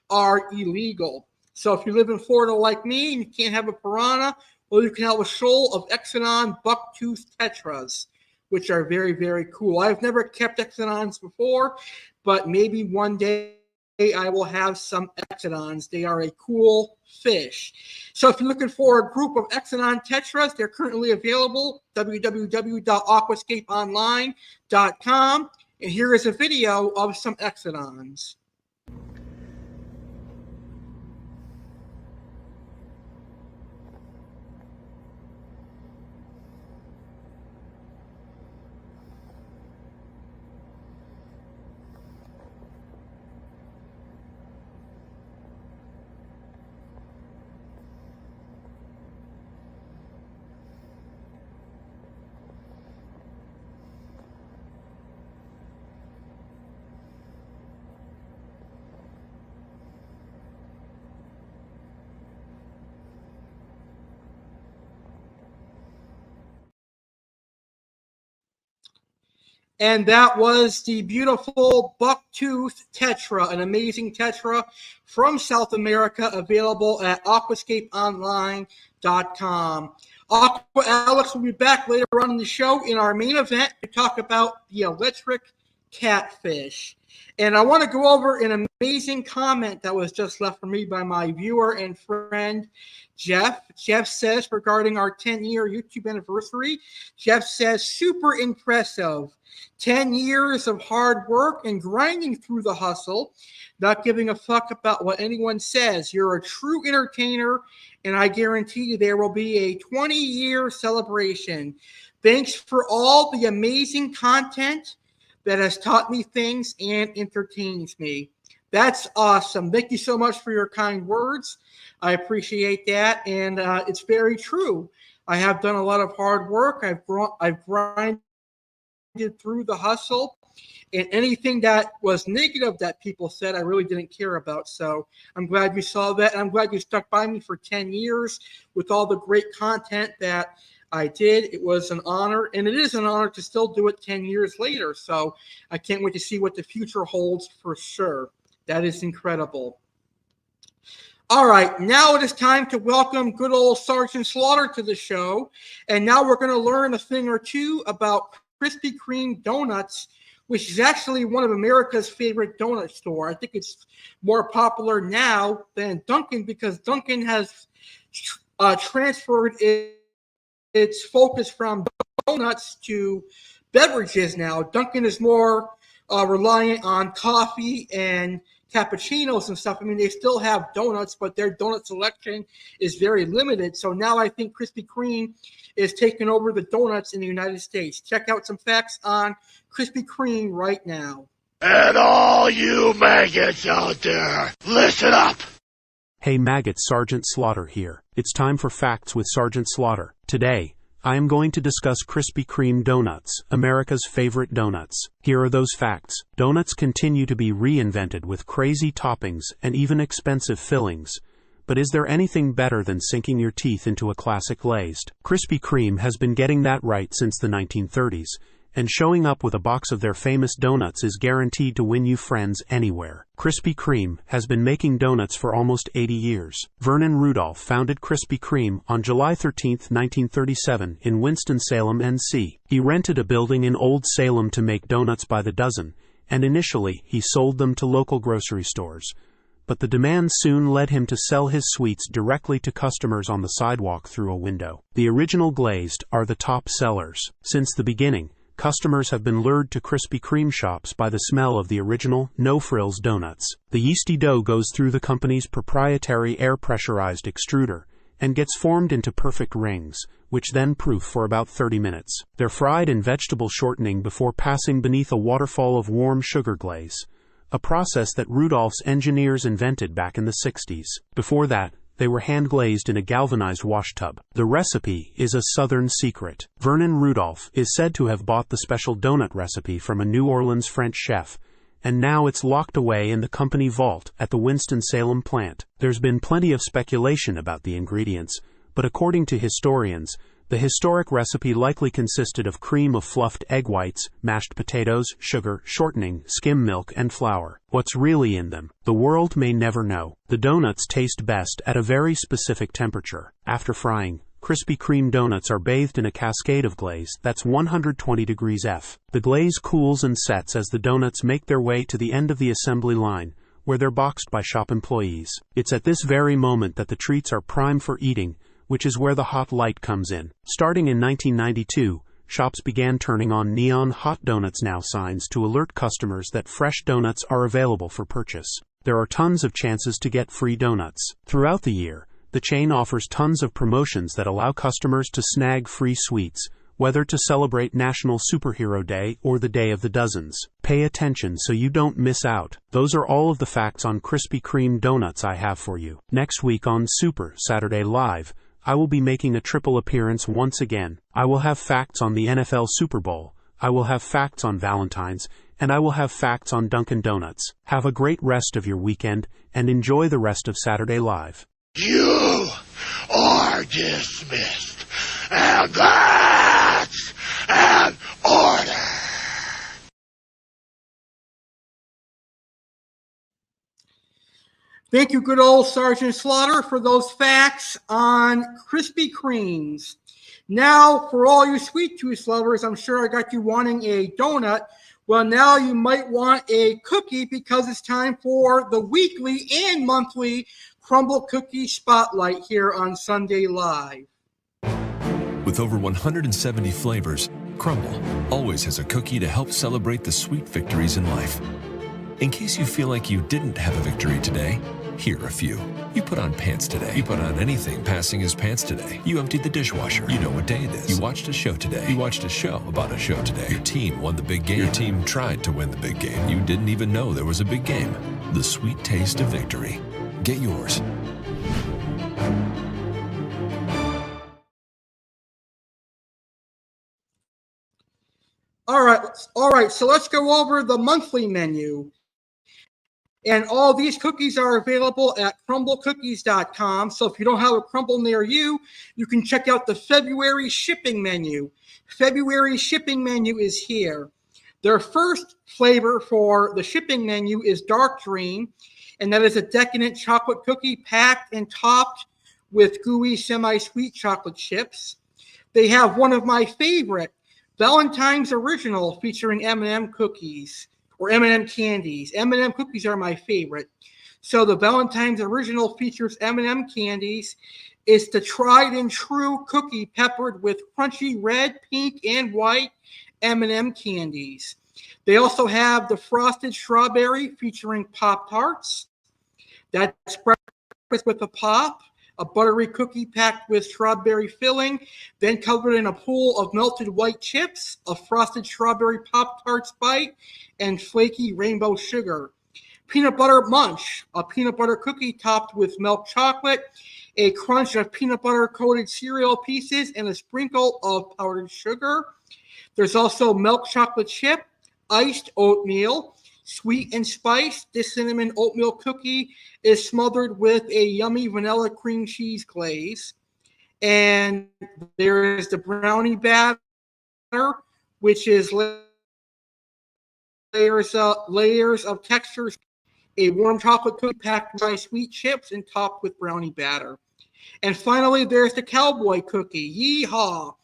are illegal. So if you live in Florida like me and you can't have a piranha, well, you can have a shoal of Exodon bucktooth tetras, which are very, very cool. I've never kept Exodons before, but maybe one day I will have some Exodons. They are a cool fish. So if you're looking for a group of Exodon tetras, they're currently available, www.aquascapeonline.com. And here is a video of some Exodons. And that was the beautiful bucktooth Tetra, an amazing Tetra from South America, available at aquascapeonline.com. Aqua Alex will be back later on in the show in our main event to talk about the electric catfish. And I want to go over an amazing comment that was just left for me by my viewer and friend, Jeff. Jeff says, regarding our 10-year YouTube anniversary, Jeff says, super impressive. 10 years of hard work and grinding through the hustle, not giving a fuck about what anyone says. You're a true entertainer, and I guarantee you there will be a 20-year celebration. Thanks for all the amazing content that has taught me things and entertains me. That's awesome. Thank you so much for your kind words. I appreciate that, and it's very true. I have done a lot of hard work. I've grinded through the hustle, and anything that was negative that people said, I really didn't care about. So I'm glad you saw that, and I'm glad you stuck by me for 10 years with all the great content that I did. It was an honor, and it is an honor to still do it 10 years later. So I can't wait to see what the future holds for sure. That is incredible. All right, now it is time to welcome good old Sergeant Slaughter to the show. And now we're going to learn a thing or two about Krispy Kreme donuts, which is actually one of America's favorite donut store. I think it's more popular now than Dunkin' because Dunkin' has transferred its focus from donuts to beverages now. Dunkin' is more reliant on coffee and cappuccinos and stuff. I mean, they still have donuts, but their donut selection is very limited. So now I think Krispy Kreme is taking over the donuts in the United States. Check out some facts on Krispy Kreme right now. And all you maggots out there, listen up. Hey maggots, Sergeant Slaughter here. It's time for Facts with Sergeant Slaughter. Today, I am going to discuss Krispy Kreme donuts, America's favorite donuts. Here are those facts. Donuts continue to be reinvented with crazy toppings and even expensive fillings. But is there anything better than sinking your teeth into a classic glazed? Krispy Kreme has been getting that right since the 1930s, and showing up with a box of their famous donuts is guaranteed to win you friends anywhere. Krispy Kreme has been making donuts for almost 80 years. Vernon Rudolph founded Krispy Kreme on July 13, 1937 in Winston-Salem, NC. He rented a building in Old Salem to make donuts by the dozen, and initially he sold them to local grocery stores. But the demand soon led him to sell his sweets directly to customers on the sidewalk through a window. The original glazed are the top sellers. Since the beginning, customers have been lured to Krispy Kreme shops by the smell of the original, no-frills donuts. The yeasty dough goes through the company's proprietary air-pressurized extruder and gets formed into perfect rings, which then proof for about 30 minutes. They're fried in vegetable shortening before passing beneath a waterfall of warm sugar glaze, a process that Rudolph's engineers invented back in the 60s. Before that, they were hand-glazed in a galvanized washtub. The recipe is a Southern secret. Vernon Rudolph is said to have bought the special donut recipe from a New Orleans French chef, and now it's locked away in the company vault at the Winston-Salem plant. There's been plenty of speculation about the ingredients, but according to historians, the historic recipe likely consisted of cream of fluffed egg whites, mashed potatoes, sugar, shortening, skim milk, and flour. What's really in them? The world may never know. The donuts taste best at a very specific temperature. After frying, Krispy Kreme donuts are bathed in a cascade of glaze that's 120 degrees F. The glaze cools and sets as the donuts make their way to the end of the assembly line, where they're boxed by shop employees. It's at this very moment that the treats are prime for eating, which is where the hot light comes in. Starting in 1992, shops began turning on neon "Hot Donuts Now" signs to alert customers that fresh donuts are available for purchase. There are tons of chances to get free donuts. Throughout the year, the chain offers tons of promotions that allow customers to snag free sweets, whether to celebrate National Superhero Day or the Day of the Dozens. Pay attention so you don't miss out. Those are all of the facts on Krispy Kreme donuts I have for you. Next week on Super Saturday Live, I will be making a triple appearance once again. I will have facts on the NFL Super Bowl, I will have facts on Valentine's, and I will have facts on Dunkin' Donuts. Have a great rest of your weekend, and enjoy the rest of Saturday Live. You are dismissed. And that's an order. Thank you, good old Sergeant Slaughter, for those facts on Krispy Kremes. Now, for all you sweet tooth lovers, I'm sure I got you wanting a donut. Well, now you might want a cookie because it's time for the weekly and monthly Crumble Cookie Spotlight here on Sunday Live. With over 170 flavors, Crumble always has a cookie to help celebrate the sweet victories in life. In case you feel like you didn't have a victory today, here are a few. You put on pants today. You put on anything passing as pants today. You emptied the dishwasher. You know what day it is. You watched a show today. You watched a show about a show today. Your team won the big game. Your team tried to win the big game. You didn't even know there was a big game. The sweet taste of victory. Get yours. All right, so let's go over the monthly menu. And all these cookies are available at crumblecookies.com. So if you don't have a Crumble near you, you can check out the February shipping menu. February shipping menu is here. Their first flavor for the shipping menu is Dark Dream, and that is a decadent chocolate cookie packed and topped with gooey semi-sweet chocolate chips. They have one of my favorite, Valentine's Original, featuring M&M cookies. Or M&M candies. M&M cookies are my favorite. So the Valentine's Original features M&M candies. It's the tried and true cookie peppered with crunchy red, pink, and white M&M candies. They also have the Frosted Strawberry featuring Pop-Tarts. That's breakfast with a pop. A buttery cookie packed with strawberry filling, then covered in a pool of melted white chips, a frosted strawberry Pop-Tarts bite, and flaky rainbow sugar. Peanut butter munch, a peanut butter cookie topped with milk chocolate, a crunch of peanut butter coated cereal pieces, and a sprinkle of powdered sugar. There's also milk chocolate chip, iced oatmeal, sweet and spiced. This cinnamon oatmeal cookie is smothered with a yummy vanilla cream cheese glaze. And there is the brownie batter, which is layers of textures. A warm chocolate cookie packed by sweet chips and topped with brownie batter. And finally, there's the cowboy cookie. Yeehaw!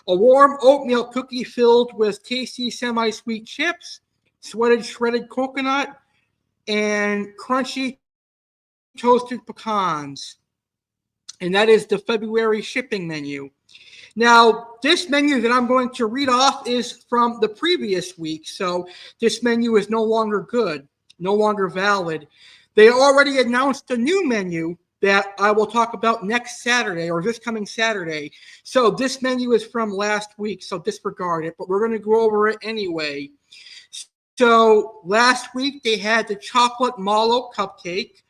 A warm oatmeal cookie filled with tasty semi-sweet chips, sweated shredded coconut, and crunchy toasted pecans. And that is the February shipping menu. Now, this menu that I'm going to read off is from the previous week, so this menu is no longer good, no longer valid. They already announced a new menu that I will talk about next Saturday, or this coming Saturday. So this menu is from last week, so disregard it, but we're going to go over it anyway. So last week they had the chocolate mallow cupcake,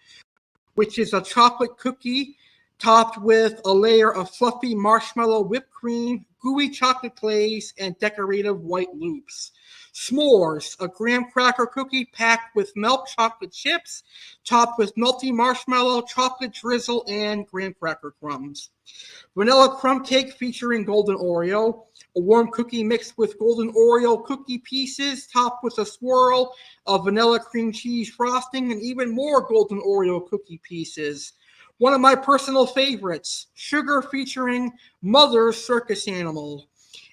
which is a chocolate cookie topped with a layer of fluffy marshmallow whipped cream, gooey chocolate glaze, and decorative white loops. S'mores, a graham cracker cookie packed with milk chocolate chips, topped with melty marshmallow, chocolate drizzle, and graham cracker crumbs. Vanilla crumb cake featuring golden Oreo, a warm cookie mixed with golden Oreo cookie pieces, topped with a swirl of vanilla cream cheese frosting, and even more golden Oreo cookie pieces. One of my personal favorites, sugar featuring Mother's Circus Animal.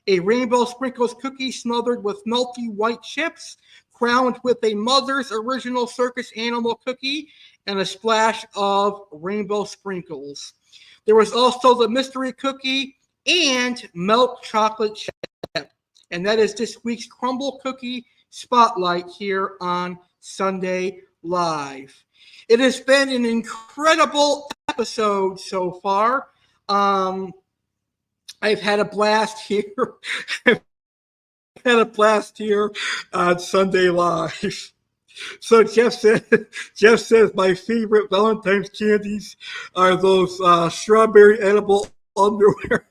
A rainbow sprinkles cookie smothered with melty white chips, crowned with a Mother's Original Circus Animal cookie, and a splash of rainbow sprinkles. There was also the mystery cookie and milk chocolate chip. And that is this week's Crumble Cookie Spotlight here on Sunday Live. It has been an incredible episode so far. I've had a blast here. I've had a blast here on Sunday Live. So Jeff says my favorite Valentine's candies are those strawberry edible underwear.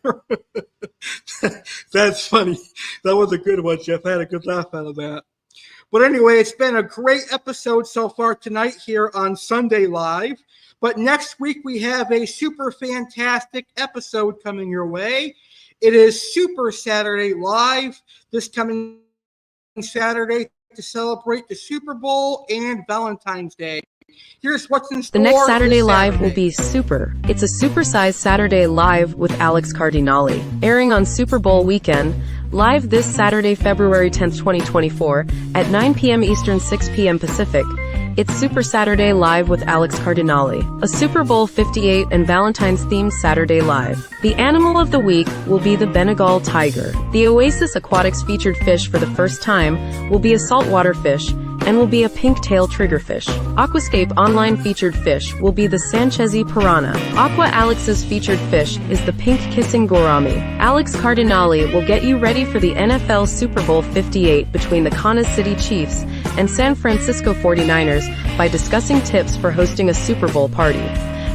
That's funny. That was a good one, Jeff. I had a good laugh out of that. But anyway, it's been a great episode so far tonight here on Sunday Live. But next week, we have a super fantastic episode coming your way. It is Super Saturday Live this coming Saturday to celebrate the Super Bowl and Valentine's Day. Here's what's in The store next Saturday this Live will Saturday. be super. It's a supersized Saturday Live with Alex Cardinale, airing on Super Bowl weekend, live this Saturday, February 10th, 2024, at 9 p.m. Eastern, 6 p.m. Pacific. It's Super Saturday Live with Alex Cardinale, a Super Bowl 58 and Valentine's themed Saturday Live. The animal of the week will be the Bengal tiger. The Oasis Aquatics featured fish for the first time will be a saltwater fish and will be a pink-tailed triggerfish. Aquascapeonline featured fish will be the Sanchezi piranha. Aqua Alex's featured fish is the pink-kissing gourami. Alex Cardinale will get you ready for the NFL Super Bowl 58 between the Kansas City Chiefs and San Francisco 49ers by discussing tips for hosting a Super Bowl party,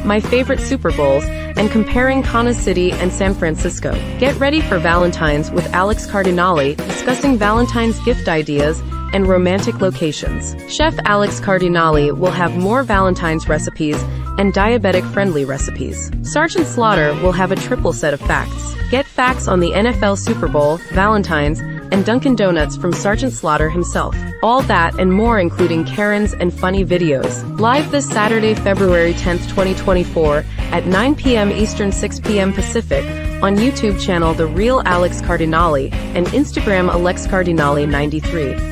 my favorite Super Bowls, and comparing Kansas City and San Francisco. Get ready for Valentine's with Alex Cardinale, discussing Valentine's gift ideas and romantic locations. Chef Alex Cardinale will have more Valentine's recipes and diabetic-friendly recipes. Sergeant Slaughter will have a triple set of facts. Get facts on the NFL Super Bowl, Valentine's, and Dunkin' Donuts from Sergeant Slaughter himself. All that and more, including Karens and funny videos. Live this Saturday, February 10th, 2024, at 9 p.m. Eastern, 6 p.m. Pacific, on YouTube channel The Real Alex Cardinale and Instagram Alex Cardinale 93.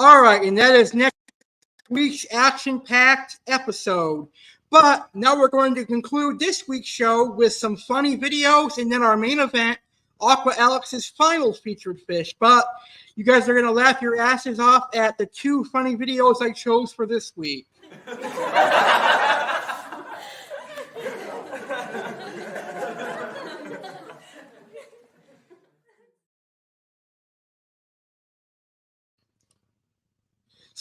All right, and that is next week's action-packed episode. But now we're going to conclude this week's show with some funny videos and then our main event, Aqua Alex's final featured fish. But you guys are going to laugh your asses off at the two funny videos I chose for this week.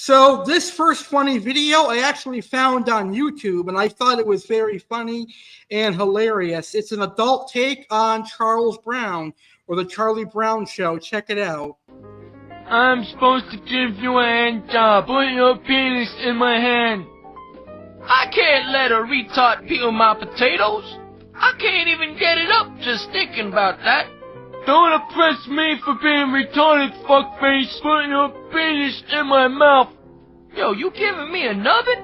So this first funny video I actually found on YouTube, and I thought it was very funny and hilarious. It's an adult take on Charles Brown, or the Charlie Brown Show. Check it out. I'm supposed to give you a hand job. Put your penis in my hand. I can't let a retard peel my potatoes. I can't even get it up just thinking about that. Don't oppress me for being retarded, fuckface. Put your penis in my mouth. Yo, you giving me another?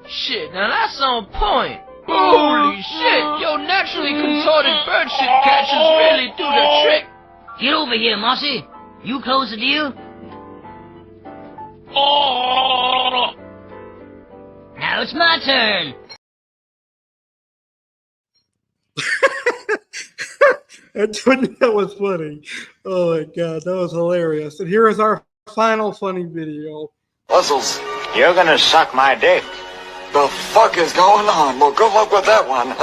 Shit, now that's on point. Holy shit, yo, naturally contorted bird shit catchers really do the trick. Get over here, Mossy. You close the deal? Oh! Now it's my turn. That was funny. Oh my god, that was hilarious. And here is our final funny video. Muscles, you're gonna suck my dick. The fuck is going on? Well, good luck with that one.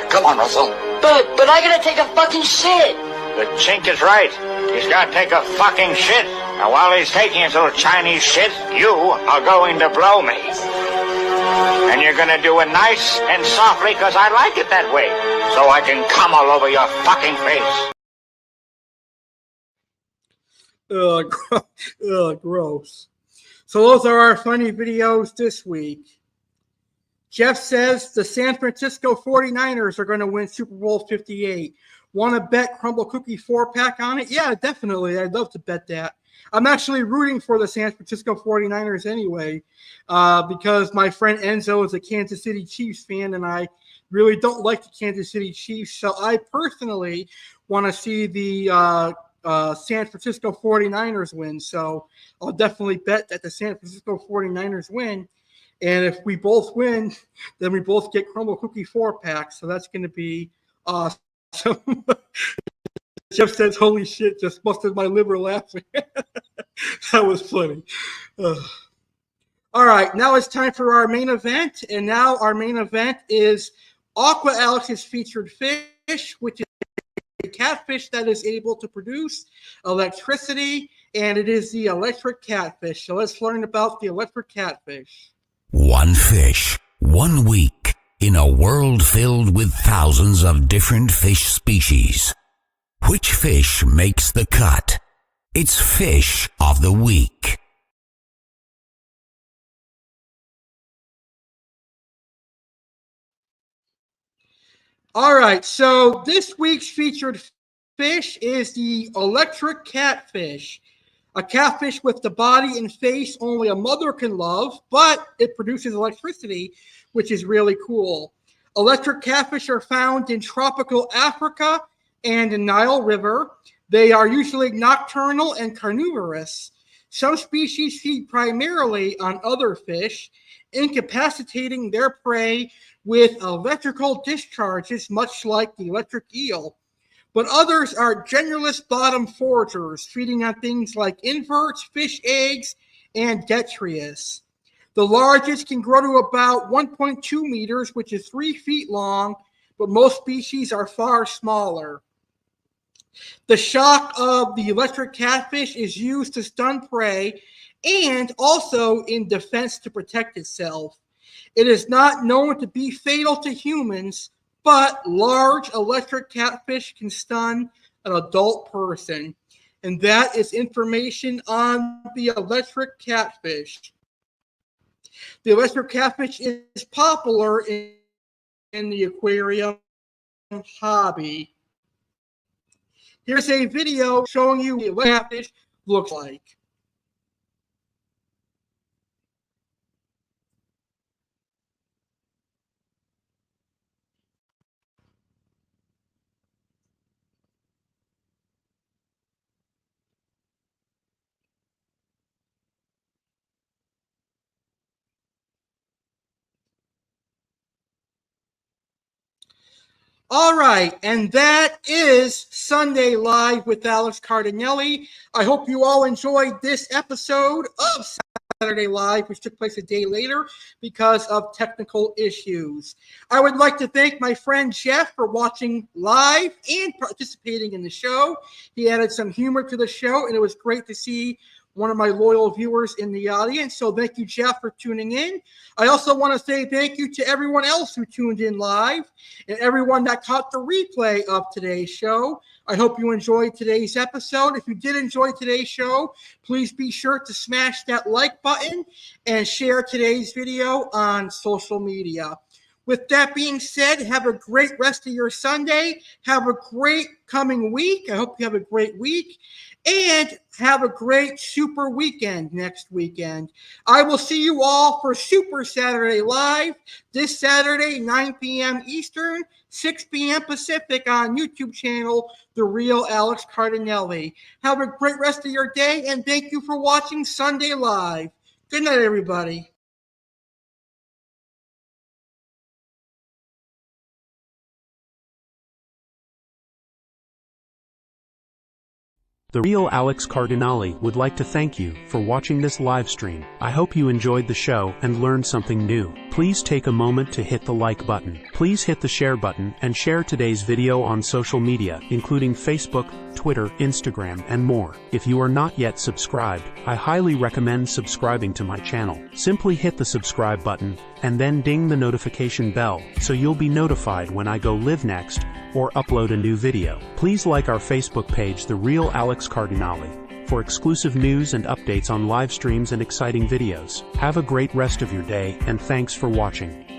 Come on, Russell. But I gotta take a fucking shit. The chink is right. He's gotta take a fucking shit. And while he's taking his little Chinese shit, you are going to blow me. And you're gonna do it nice and softly, because I like it that way. So I can come all over your fucking face. Gross. So those are our funny videos this week. Jeff says the San Francisco 49ers are going to win Super Bowl 58. Want to bet Crumble Cookie 4-pack on it? Yeah, definitely. I'd love to bet that. I'm actually rooting for the San Francisco 49ers anyway, because my friend Enzo is a Kansas City Chiefs fan, and I really don't like the Kansas City Chiefs. So I personally want to see the San Francisco 49ers win. So I'll definitely bet that the San Francisco 49ers win. And if we both win, then we both get Crumble Cookie 4-pack. So that's going to be awesome. Jeff says, holy shit, just busted my liver laughing. That was funny. All right, now it's time for our main event. And now our main event is Aqua Alex's featured fish, which is a catfish that is able to produce electricity, and it is the electric catfish. So let's learn about the electric catfish. One fish, 1 week, in a world filled with thousands of different fish species. Which fish makes the cut? It's Fish of the Week. All right, so this week's featured fish is the electric catfish. A catfish with the body and face only a mother can love, but it produces electricity, which is really cool. Electric catfish are found in tropical Africa and the Nile River. They are usually nocturnal and carnivorous. Some species feed primarily on other fish, incapacitating their prey with electrical discharges, much like the electric eel. But others are generalist bottom foragers, feeding on things like inverts, fish eggs, and detritus. The largest can grow to about 1.2 meters, which is 3 feet long, but most species are far smaller. The shock of the electric catfish is used to stun prey and also in defense to protect itself. It is not known to be fatal to humans, but large electric catfish can stun an adult person. And that is information on the electric catfish. The electric catfish is popular in the aquarium hobby. Here's a video showing you what the catfish looks like. All right, and that is Sunday Live with Alex Cardinale. I hope you all enjoyed this episode of Saturday Live, which took place a day later because of technical issues. I would like to thank my friend Jeff for watching live and participating in the show. He added some humor to the show, and it was great to see one of my loyal viewers in the audience. So thank you, Jeff, for tuning in. I also want to say thank you to everyone else who tuned in live and everyone that caught the replay of today's show. I hope you enjoyed today's episode. If you did enjoy today's show, please be sure to smash that like button and share today's video on social media. With that being said, have a great rest of your Sunday. Have a great coming week. I hope you have a great week. And have a great Super Weekend next weekend. I will see you all for Super Saturday Live this Saturday, 9 p.m. Eastern, 6 p.m. Pacific on YouTube channel, The Real Alex Cardinale. Have a great rest of your day, and thank you for watching Sunday Live. Good night, everybody. The Real Alex Cardinale would like to thank you for watching this live stream. I hope you enjoyed the show and learned something new. Please take a moment to hit the like button. Please hit the share button and share today's video on social media, including Facebook, Twitter, Instagram, and more. If you are not yet subscribed, I highly recommend subscribing to my channel. Simply hit the subscribe button and then ding the notification bell so you'll be notified when I go live next or upload a new video. Please like our Facebook page, The Real Alex Cardinale, for exclusive news and updates on live streams and exciting videos. Have a great rest of your day, and thanks for watching.